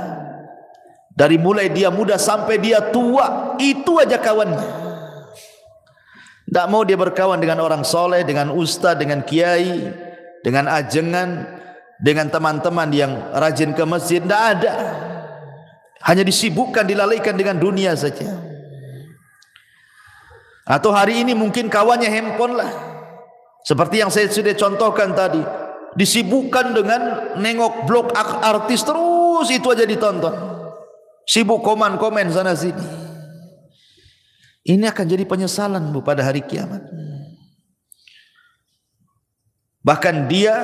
Dari mulai dia muda sampai dia tua, itu aja kawannya. Tidak mau dia berkawan dengan orang soleh, dengan ustaz, dengan kiai, dengan ajengan, dengan teman-teman yang rajin ke masjid. Tidak ada. Hanya disibukkan, dilalaikan dengan dunia saja. Atau hari ini mungkin kawannya handphone lah. Seperti yang saya sudah contohkan tadi. Disibukkan dengan nengok blog artis, terus itu aja ditonton. Sibuk komen-komen sana sini. Ini akan jadi penyesalan Bu pada hari kiamat. Bahkan dia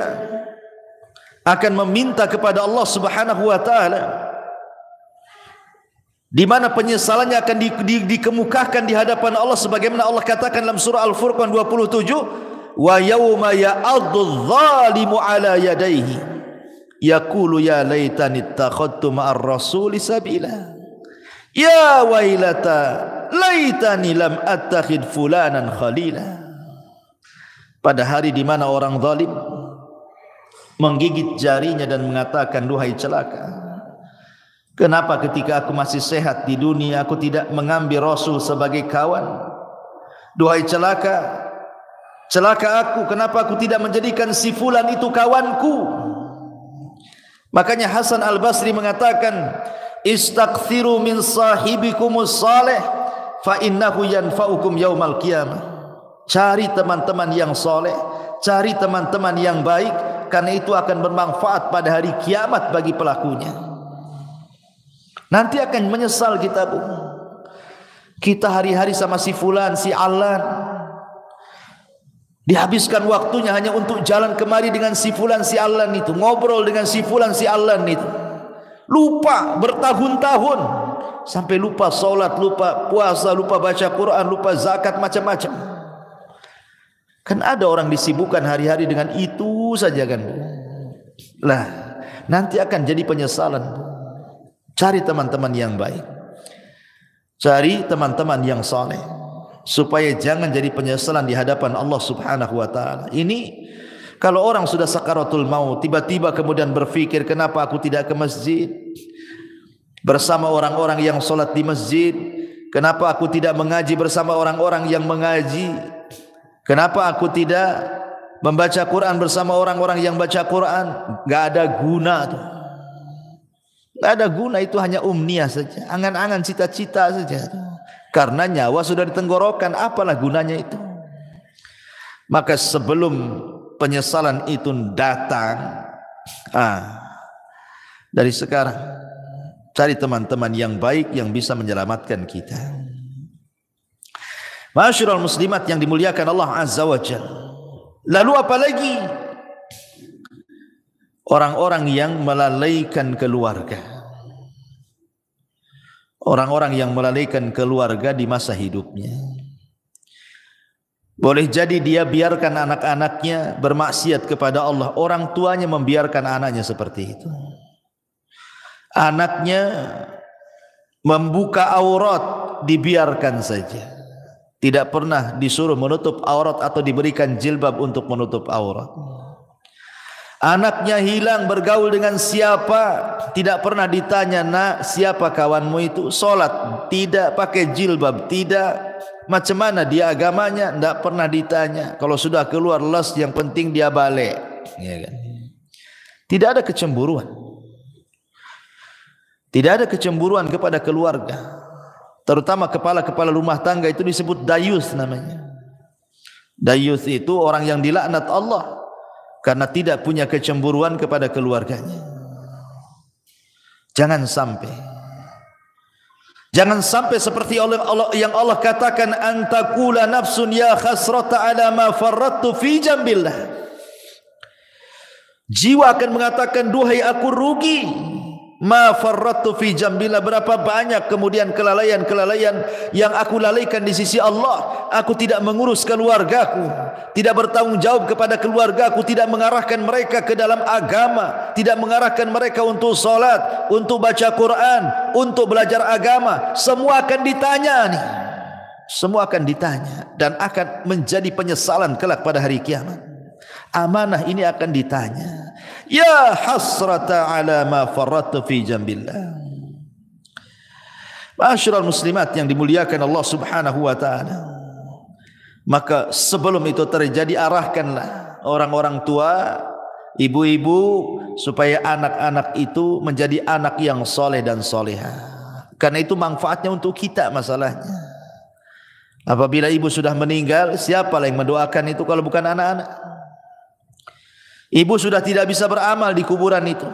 akan meminta kepada Allah Subhanahu wa taala, di mana penyesalannya akan dikemukakan di hadapan Allah sebagaimana Allah katakan dalam surah Al-Furqan 27, wa yauma ya'addu dzalimu ala yadayhi yaqulu ya laitani ittakhadtu ma'ar rasuli sabila ya wailata laitani lam attakhid fulanan khalila. Pada hari di mana orang zalim menggigit jarinya dan mengatakan, duhai celaka, kenapa ketika aku masih sehat di dunia aku tidak mengambil Rasul sebagai kawan? Duhai celaka, celaka aku, kenapa aku tidak menjadikan si fulan itu kawanku? Makanya Hasan Al-Basri mengatakan, istaghfiru min sahibikumus salih fa innahu yanfa'ukum yaumal qiyamah. Cari teman-teman yang soleh, cari teman-teman yang baik, karena itu akan bermanfaat pada hari kiamat bagi pelakunya. Nanti akan menyesal kita Bu. Kita hari-hari sama si fulan, si alan, Dihabiskan waktunya hanya untuk jalan kemari dengan si fulan si alan itu, ngobrol dengan si fulan si alan itu. Lupa bertahun-tahun, sampai lupa solat, lupa puasa, lupa baca Quran, lupa zakat, macam-macam. Kan ada orang disibukkan hari-hari dengan itu saja kan. Lah, nanti akan jadi penyesalan. Cari teman-teman yang baik, cari teman-teman yang saleh, supaya jangan jadi penyesalan di hadapan Allah Subhanahu wa taala. Ini kalau orang sudah sakaratul maut, tiba-tiba kemudian berfikir, kenapa aku tidak ke masjid bersama orang-orang yang salat di masjid? Kenapa aku tidak mengaji bersama orang-orang yang mengaji? Kenapa aku tidak membaca Quran bersama orang-orang yang baca Quran? Enggak ada guna tuh. Enggak ada guna, itu hanya umniah saja, angan-angan, cita-cita saja. Karena nyawa sudah ditenggorokan, apalah gunanya itu? Maka sebelum penyesalan itu datang, dari sekarang cari teman-teman yang baik yang bisa menyelamatkan kita. Ma'asyiral muslimat yang dimuliakan Allah Azza wa Jalla. Lalu apa lagi? Orang-orang yang melalaikan keluarga. Orang-orang yang melalaikan keluarga di masa hidupnya. Boleh jadi dia biarkan anak-anaknya bermaksiat kepada Allah. Orang tuanya membiarkan anaknya seperti itu. Anaknya membuka aurat, dibiarkan saja. Tidak pernah disuruh menutup aurat atau diberikan jilbab untuk menutup aurat. Anaknya hilang bergaul dengan siapa, tidak pernah ditanya, nak siapa kawanmu itu? Solat tidak, pakai jilbab tidak, macam mana dia agamanya, tidak pernah ditanya. Kalau sudah keluar les, yang penting dia balik, ya kan? Tidak ada kecemburuan, tidak ada kecemburuan kepada keluarga. Terutama kepala-kepala rumah tangga itu disebut dayus namanya. Dayus itu orang yang dilaknat Allah karena tidak punya kecemburuan kepada keluarganya. Jangan sampai seperti Allah yang Allah katakan, antakula nafsun ya khasrata ala ma farrattu fi jambillah. Jiwa akan mengatakan, duhai aku rugi, ma farrattu fi jambillah, berapa banyak kemudian kelalaian-kelalaian yang aku lalaikan di sisi Allah. Aku tidak mengurus keluargaku, tidak bertanggung jawab kepada keluargaku, tidak mengarahkan mereka ke dalam agama, tidak mengarahkan mereka untuk salat, untuk baca Quran, untuk belajar agama. Semua akan ditanya nih. Semua akan ditanya dan akan menjadi penyesalan kelak pada hari kiamat. Amanah ini akan ditanya. Ya hasrata ala ma farrattu fi jambillah. Ma'asyiral muslimat yang dimuliakan Allah Subhanahu wa taala. Maka sebelum itu terjadi, arahkanlah orang-orang tua, ibu-ibu, supaya anak-anak itu menjadi anak yang soleh dan soleha. Karena itu manfaatnya untuk kita masalahnya. Apabila ibu sudah meninggal, siapa yang mendoakan itu kalau bukan anak-anak? Ibu sudah tidak bisa beramal di kuburan itu.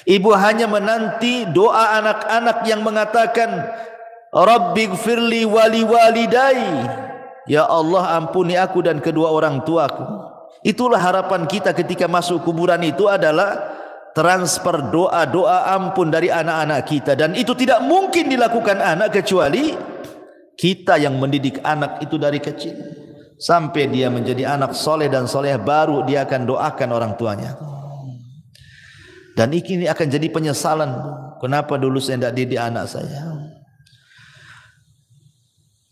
Ibu hanya menanti doa anak-anak yang mengatakan, Rabbighfirli wali walidai. Ya Allah, ampuni aku dan kedua orang tuaku. Itulah harapan kita ketika masuk kuburan itu, adalah transfer doa-doa ampun dari anak-anak kita. Dan itu tidak mungkin dilakukan anak kecuali kita yang mendidik anak itu dari kecil sampai dia menjadi anak soleh dan soleh, baru dia akan doakan orang tuanya. Dan ini akan jadi penyesalan. Kenapa dulu saya tidak didik anak saya?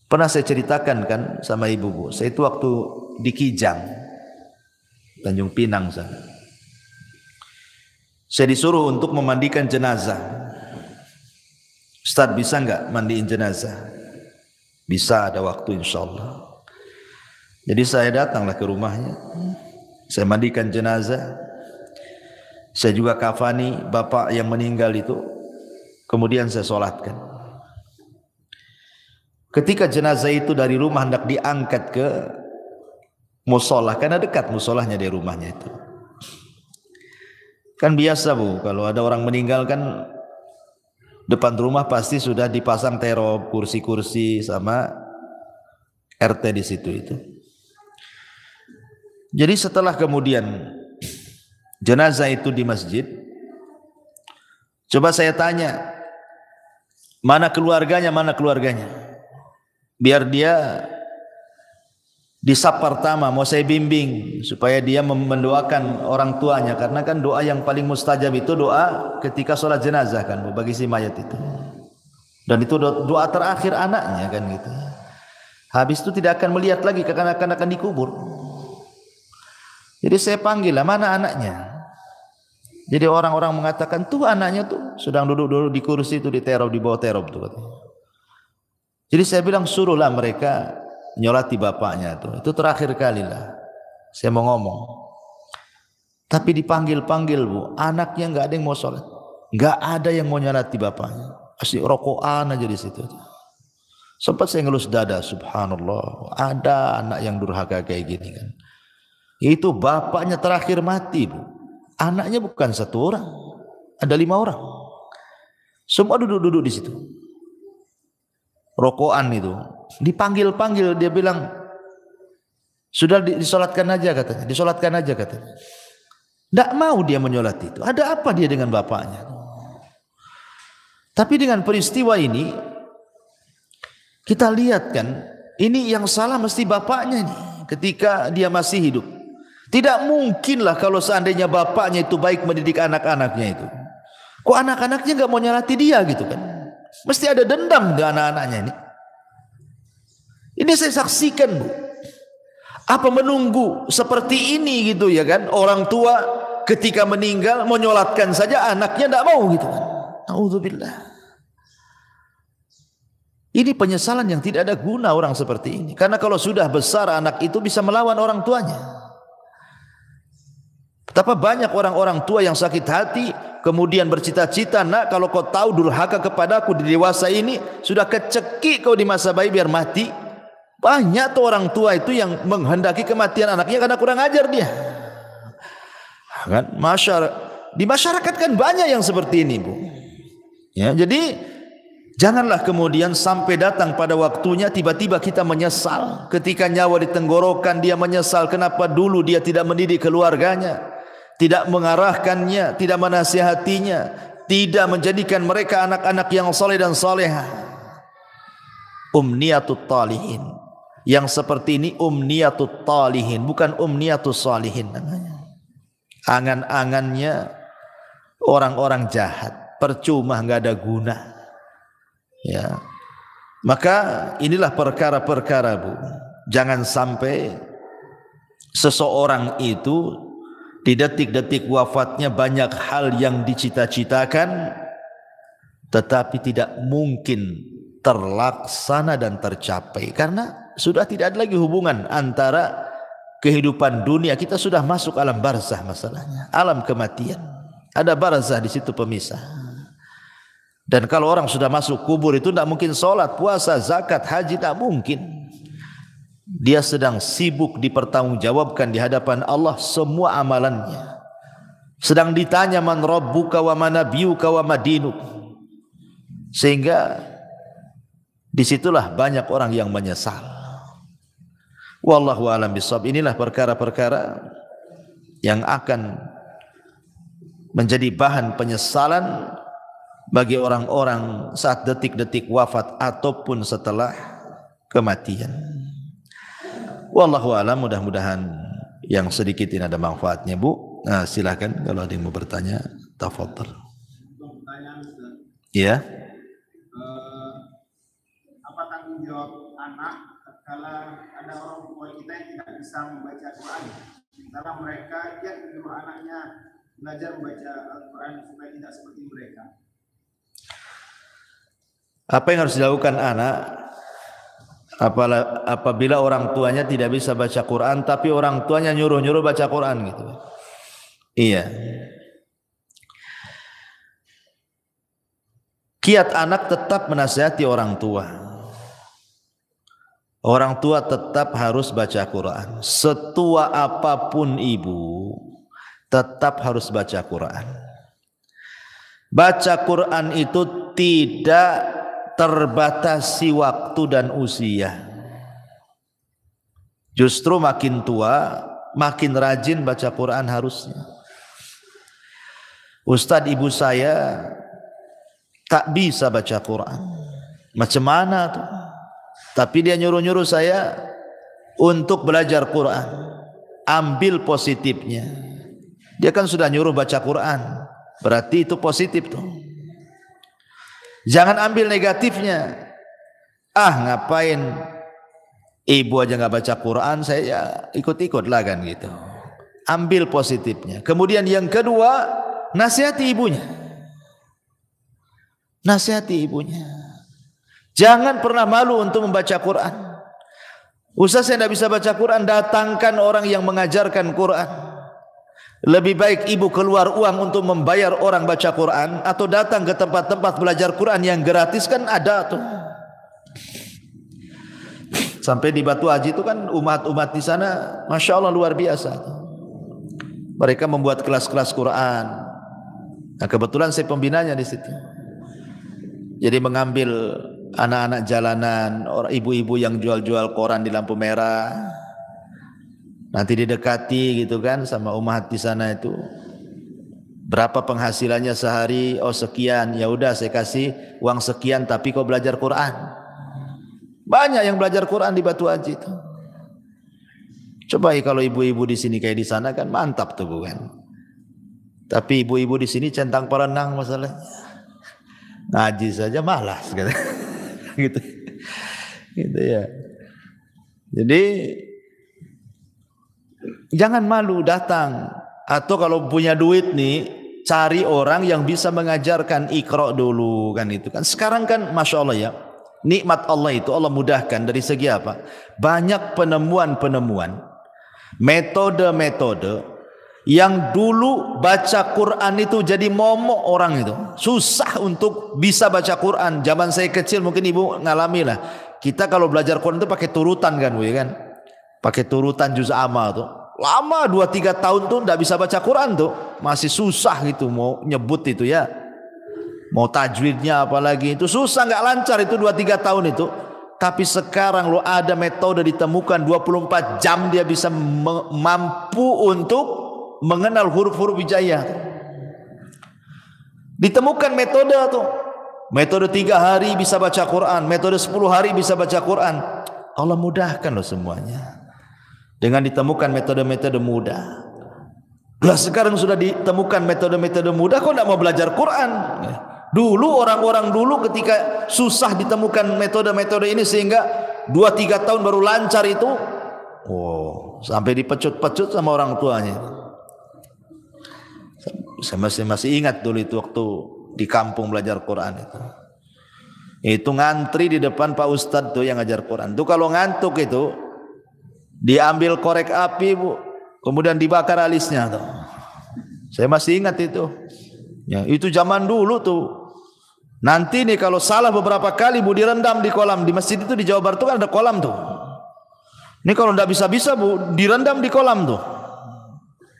Pernah saya ceritakan kan sama ibu, bu, saya itu waktu di Kijang, Tanjung Pinang sana. Saya disuruh untuk memandikan jenazah. Ustaz, bisa enggak mandiin jenazah? Bisa, ada waktu insyaallah. Jadi saya datanglah ke rumahnya. Saya mandikan jenazah. Saya juga kafani bapak yang meninggal itu. Kemudian saya solatkan. Ketika jenazah itu dari rumah hendak diangkat ke musola, karena dekat musolahnya dari rumahnya itu. Kan biasa, bu, kalau ada orang meninggal kan depan rumah pasti sudah dipasang terop, kursi-kursi sama RT di situ itu. Jadi setelah kemudian jenazah itu di masjid, coba saya tanya, mana keluarganya, biar dia di saf pertama mau saya bimbing supaya dia mendoakan orang tuanya, karena kan doa yang paling mustajab itu doa ketika sholat jenazah kan bagi si mayat itu, dan itu doa terakhir anaknya kan gitu. Habis itu tidak akan melihat lagi kekanak-kanak akan dikubur. Jadi saya panggil lah, mana anaknya? Jadi orang-orang mengatakan tuh anaknya tuh sedang duduk di kursi itu di bawah terop tuh katanya. Jadi saya bilang suruhlah mereka nyolati bapaknya itu terakhir kali lah saya mau ngomong. Tapi dipanggil-panggil Bu, anaknya nggak ada yang mau sholat, nggak ada yang mau nyolati bapaknya, asli rokokan aja di situ. Sempat saya ngelus dada, subhanallah, ada anak yang durhaka kayak gini kan. Itu bapaknya terakhir mati Bu, anaknya bukan satu orang, ada 5 orang, semua duduk-duduk di situ. Rokokan itu dipanggil-panggil, dia bilang sudah disolatkan aja katanya, tidak mau dia menyolat itu. Ada apa dia dengan bapaknya? Tapi dengan peristiwa ini kita lihat kan, ini yang salah mesti bapaknya ini ketika dia masih hidup. Tidak mungkinlah kalau seandainya bapaknya itu baik mendidik anak-anaknya itu, kok anak-anaknya nggak mau nyolati dia gitu kan? Mesti ada dendam dengan anak-anaknya ini. Ini saya saksikan Bu. Apa menunggu seperti ini gitu ya kan? Orang tua ketika meninggal mau nyolatkan saja anaknya tidak mau gitu kan? Nauzubillah. Ini penyesalan yang tidak ada guna orang seperti ini. Karena kalau sudah besar anak itu bisa melawan orang tuanya. Betapa banyak orang-orang tua yang sakit hati kemudian bercita-cita, nak kalau kau tahu durhaka kepadaku di dewasa ini, sudah kecekik kau di masa bayi biar mati. Banyak tuh orang tua itu yang menghendaki kematian anaknya karena kurang ajar dia kan. Di masyarakat kan banyak yang seperti ini Bu ya. Jadi janganlah kemudian sampai datang pada waktunya tiba-tiba kita menyesal. Ketika nyawa di tenggorokan dia menyesal kenapa dulu dia tidak mendidik keluarganya, tidak mengarahkannya, tidak menasihatinya, tidak menjadikan mereka anak-anak yang saleh dan salehah. Umniyatut talihin. Yang seperti ini umniyatut talihin, bukan umniyatus salihin namanya. Angan-angannya orang-orang jahat, percuma, enggak ada guna. Ya. Maka inilah perkara-perkara Bu. Jangan sampai seseorang itu di detik-detik wafatnya banyak hal yang dicita-citakan tetapi tidak mungkin terlaksana dan tercapai karena sudah tidak ada lagi hubungan antara kehidupan dunia. Kita sudah masuk alam barzah, masalahnya alam kematian, ada barzah di situ pemisah. Dan kalau orang sudah masuk kubur itu tidak mungkin sholat, puasa, zakat, haji, tidak mungkin. Dia sedang sibuk dipertanggungjawabkan di hadapan Allah semua amalannya. Sedang ditanya man rabbuka wa man nabiyuka wa madinuk. Sehingga disitulah banyak orang yang menyesal. Wallahu a'lam bishawab. Inilah perkara-perkara yang akan menjadi bahan penyesalan bagi orang-orang saat detik-detik wafat ataupun setelah kematian. Wallahu a'lam, mudah-mudahan yang sedikit ini ada manfaatnya Bu. Nah, silakan kalau ada yang mau bertanya, tafadhal. Iya. Apa tanggung jawab anak kalau ada orang tua kita yang tidak bisa membaca Al-Quran, sementara mereka giat menyuruh anaknya belajar membaca Al-Quran supaya tidak seperti mereka? Apa yang harus dilakukan anak apabila orang tuanya tidak bisa baca Quran tapi orang tuanya nyuruh-nyuruh baca Quran gitu? Iya. Kiat anak tetap menasihati orang tua. Orang tua tetap harus baca Quran. Setua apapun ibu, tetap harus baca Quran. Baca Quran itu tidak terbatasi waktu dan usia. Justru makin tua, makin rajin baca Quran harusnya. Ustadz, ibu saya tak bisa baca Quran. Macam mana tuh? Tapi dia nyuruh-nyuruh saya untuk belajar Quran. Ambil positifnya. Dia kan sudah nyuruh baca Quran, berarti itu positif tuh. Jangan ambil negatifnya. Ngapain ibu aja nggak baca Quran, saya ikut-ikut lah kan gitu. Ambil positifnya. Kemudian yang kedua, nasihati ibunya. Nasihati ibunya. Jangan pernah malu untuk membaca Quran. Ustaz, saya tidak bisa baca Quran, datangkan orang yang mengajarkan Quran. Lebih baik ibu keluar uang untuk membayar orang baca Quran atau datang ke tempat-tempat belajar Quran yang gratis, kan ada tuh. Sampai di Batu Haji itu kan umat-umat di sana, masya Allah luar biasa. Mereka membuat kelas-kelas Quran. Nah, kebetulan saya pembinanya di situ. Jadi mengambil anak-anak jalanan, orang ibu-ibu yang jual-jual koran di lampu merah. Nanti didekati gitu kan sama umat di sana itu. Berapa penghasilannya sehari? Oh sekian. Ya udah saya kasih uang sekian, tapi kau belajar Quran. Banyak yang belajar Quran di Batu Haji itu. Coba kalau ibu-ibu di sini kayak di sana kan mantap tuh bukan. Tapi ibu-ibu di sini centang perenang masalahnya. Ngaji saja malas gitu. Gitu ya. Jadi jangan malu datang, atau kalau punya duit nih cari orang yang bisa mengajarkan Iqra dulu kan itu kan. Sekarang kan masya Allah ya, nikmat Allah itu Allah mudahkan dari segi apa? Banyak penemuan-penemuan, metode-metode yang dulu baca Quran itu jadi momok orang itu. Susah untuk bisa baca Quran. Zaman saya kecil mungkin ibu ngalami lah. Kita kalau belajar Quran itu pakai turutan kan bu ya kan? Pakai turutan juz amma tuh. Lama 2-3 tahun tuh tidak bisa baca Quran tuh. Masih susah gitu mau nyebut itu ya. Mau tajwidnya apalagi itu susah, nggak lancar itu 2-3 tahun itu. Tapi sekarang lo ada metode ditemukan 24 jam dia bisa mampu untuk mengenal huruf-huruf hijaiyah. Ditemukan metode tuh. Metode 3 hari bisa baca Quran, metode 10 hari bisa baca Quran. Allah mudahkan loh semuanya. Dengan ditemukan metode-metode mudah. Lah sekarang sudah ditemukan metode-metode mudah, kok tidak mau belajar Quran? Dulu orang-orang dulu ketika susah ditemukan metode-metode ini sehingga 2-3 tahun baru lancar itu. Oh, sampai dipecut-pecut sama orang tuanya. Saya masih ingat dulu itu waktu di kampung belajar Quran itu. Itu ngantri di depan Pak Ustadz tuh yang ngajar Quran. Tuh kalau ngantuk itu diambil korek api bu, kemudian dibakar alisnya tuh. Saya masih ingat itu. Ya, itu zaman dulu tuh. Nanti nih kalau salah beberapa kali bu direndam di kolam. Di masjid itu di Jawa Barat tuh kan ada kolam tuh. Ini kalau tidak bisa-bisa bu direndam di kolam tuh.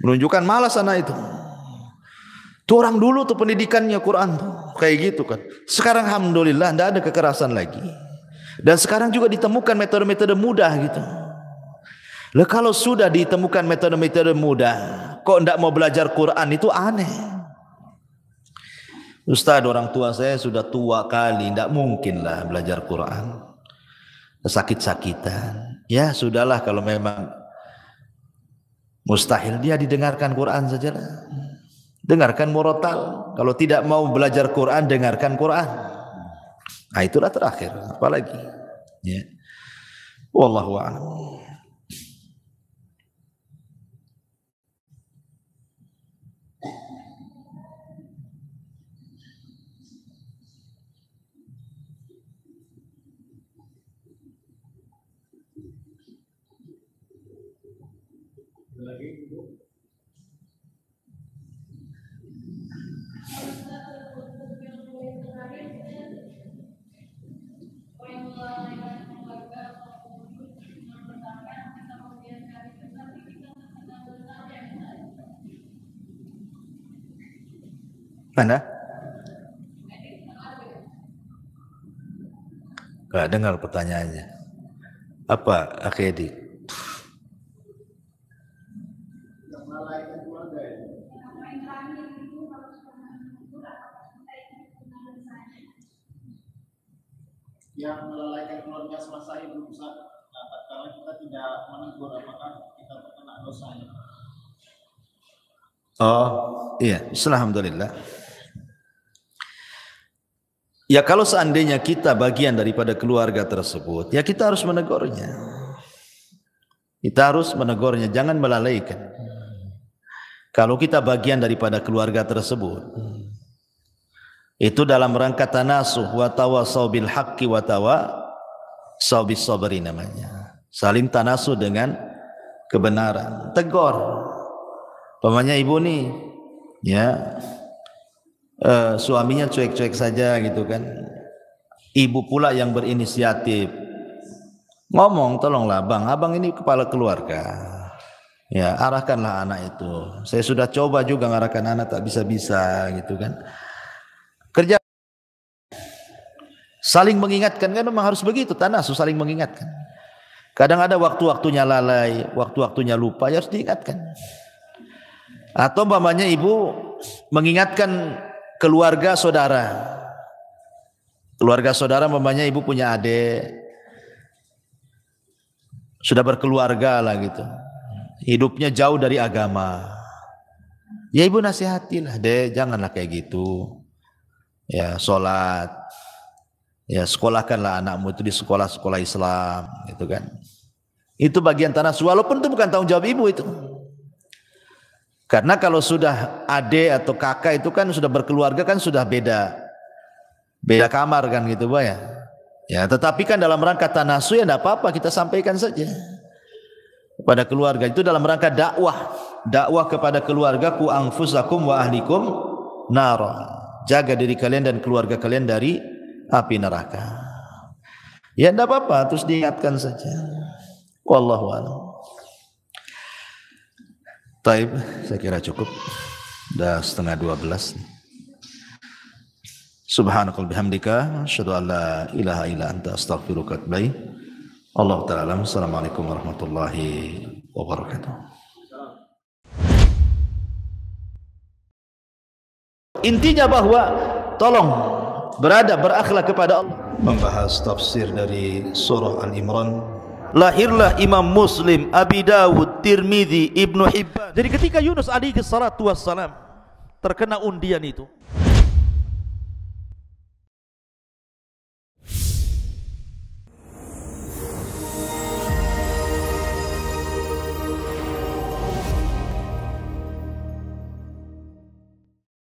Menunjukkan malas anak itu. Tuh orang dulu tuh pendidikannya Quran tuh kayak gitu kan. Sekarang alhamdulillah tidak ada kekerasan lagi. Dan sekarang juga ditemukan metode-metode mudah gitu. Lah kalau sudah ditemukan metode-metode mudah, kok tidak mau belajar Quran, itu aneh. Ustaz, orang tua saya sudah tua kali, tidak mungkin lah belajar Quran. Sakit-sakitan. Ya sudahlah kalau memang mustahil dia didengarkan Quran saja lah. Dengarkan murotal. Kalau tidak mau belajar Quran, dengarkan Quran. Nah itulah terakhir. Apalagi. Ya. Wallahu a'lam. Mana? Gak dengar pertanyaannya. Apa Akhedi? yang melalaikan keluarga semasa hidup, Ustaz. Nah, kalau kita tidak menegur, apakah kita terkena dosanya? Oh iya, alhamdulillah. Ya kalau seandainya kita bagian daripada keluarga tersebut, ya kita harus menegurnya. Kita harus menegurnya, jangan melalaikan. Kalau kita bagian daripada keluarga tersebut, itu dalam rangka tanasuh wa tawasau bil haqqi wa tawasau bis sabri namanya. Saling tanasuh dengan kebenaran. Tegur. Pamannya ibu nih, ya suaminya cuek-cuek saja gitu kan. Ibu pula yang berinisiatif. Ngomong, tolonglah bang, abang ini kepala keluarga. Ya, arahkanlah anak itu. Saya sudah coba juga ngarahkan anak, tak bisa-bisa gitu kan. Kerja saling mengingatkan, kan memang harus begitu, tanasuh saling mengingatkan. Kadang ada waktu-waktunya lalai, waktu-waktunya lupa, ya harus diingatkan. Atau umpamanya ibu mengingatkan keluarga saudara. Keluarga saudara umpamanya ibu punya adik, sudah berkeluarga lah gitu. Hidupnya jauh dari agama. Ya ibu nasihatilah, dek janganlah kayak gitu. Ya sholat, ya sekolahkanlah anakmu itu di sekolah-sekolah Islam, gitu kan. Itu bagian tanasuh, walaupun itu bukan tanggung jawab ibu itu. Karena kalau sudah adik atau kakak itu kan sudah berkeluarga kan sudah beda kamar kan gitu Pak ya. Ya tetapi kan dalam rangka tanasuh ya tidak apa-apa, kita sampaikan saja kepada keluarga. Itu dalam rangka dakwah kepada keluarga, ku anfusakum wa ahlikum nara. Jaga diri kalian dan keluarga kalian dari api neraka. Ya tidak apa-apa, terus diingatkan saja. Wallahu a'lam. Taib, saya kira cukup. Dah 11:30. Subhanakal bihamdika, asyhadu an la ilaha illa anta astaghfiruka wa atubu ilaik. Allah ta'ala. Assalamualaikum warahmatullahi wabarakatuh. Intinya bahwa tolong berakhlak kepada Allah. Membahas tafsir dari surah Al-Imran. Lahirlah Imam Muslim, Abi Dawud, Tirmidzi, Ibnu Hibban. Jadi ketika Yunus alaihi salatu wassalam terkena undian itu,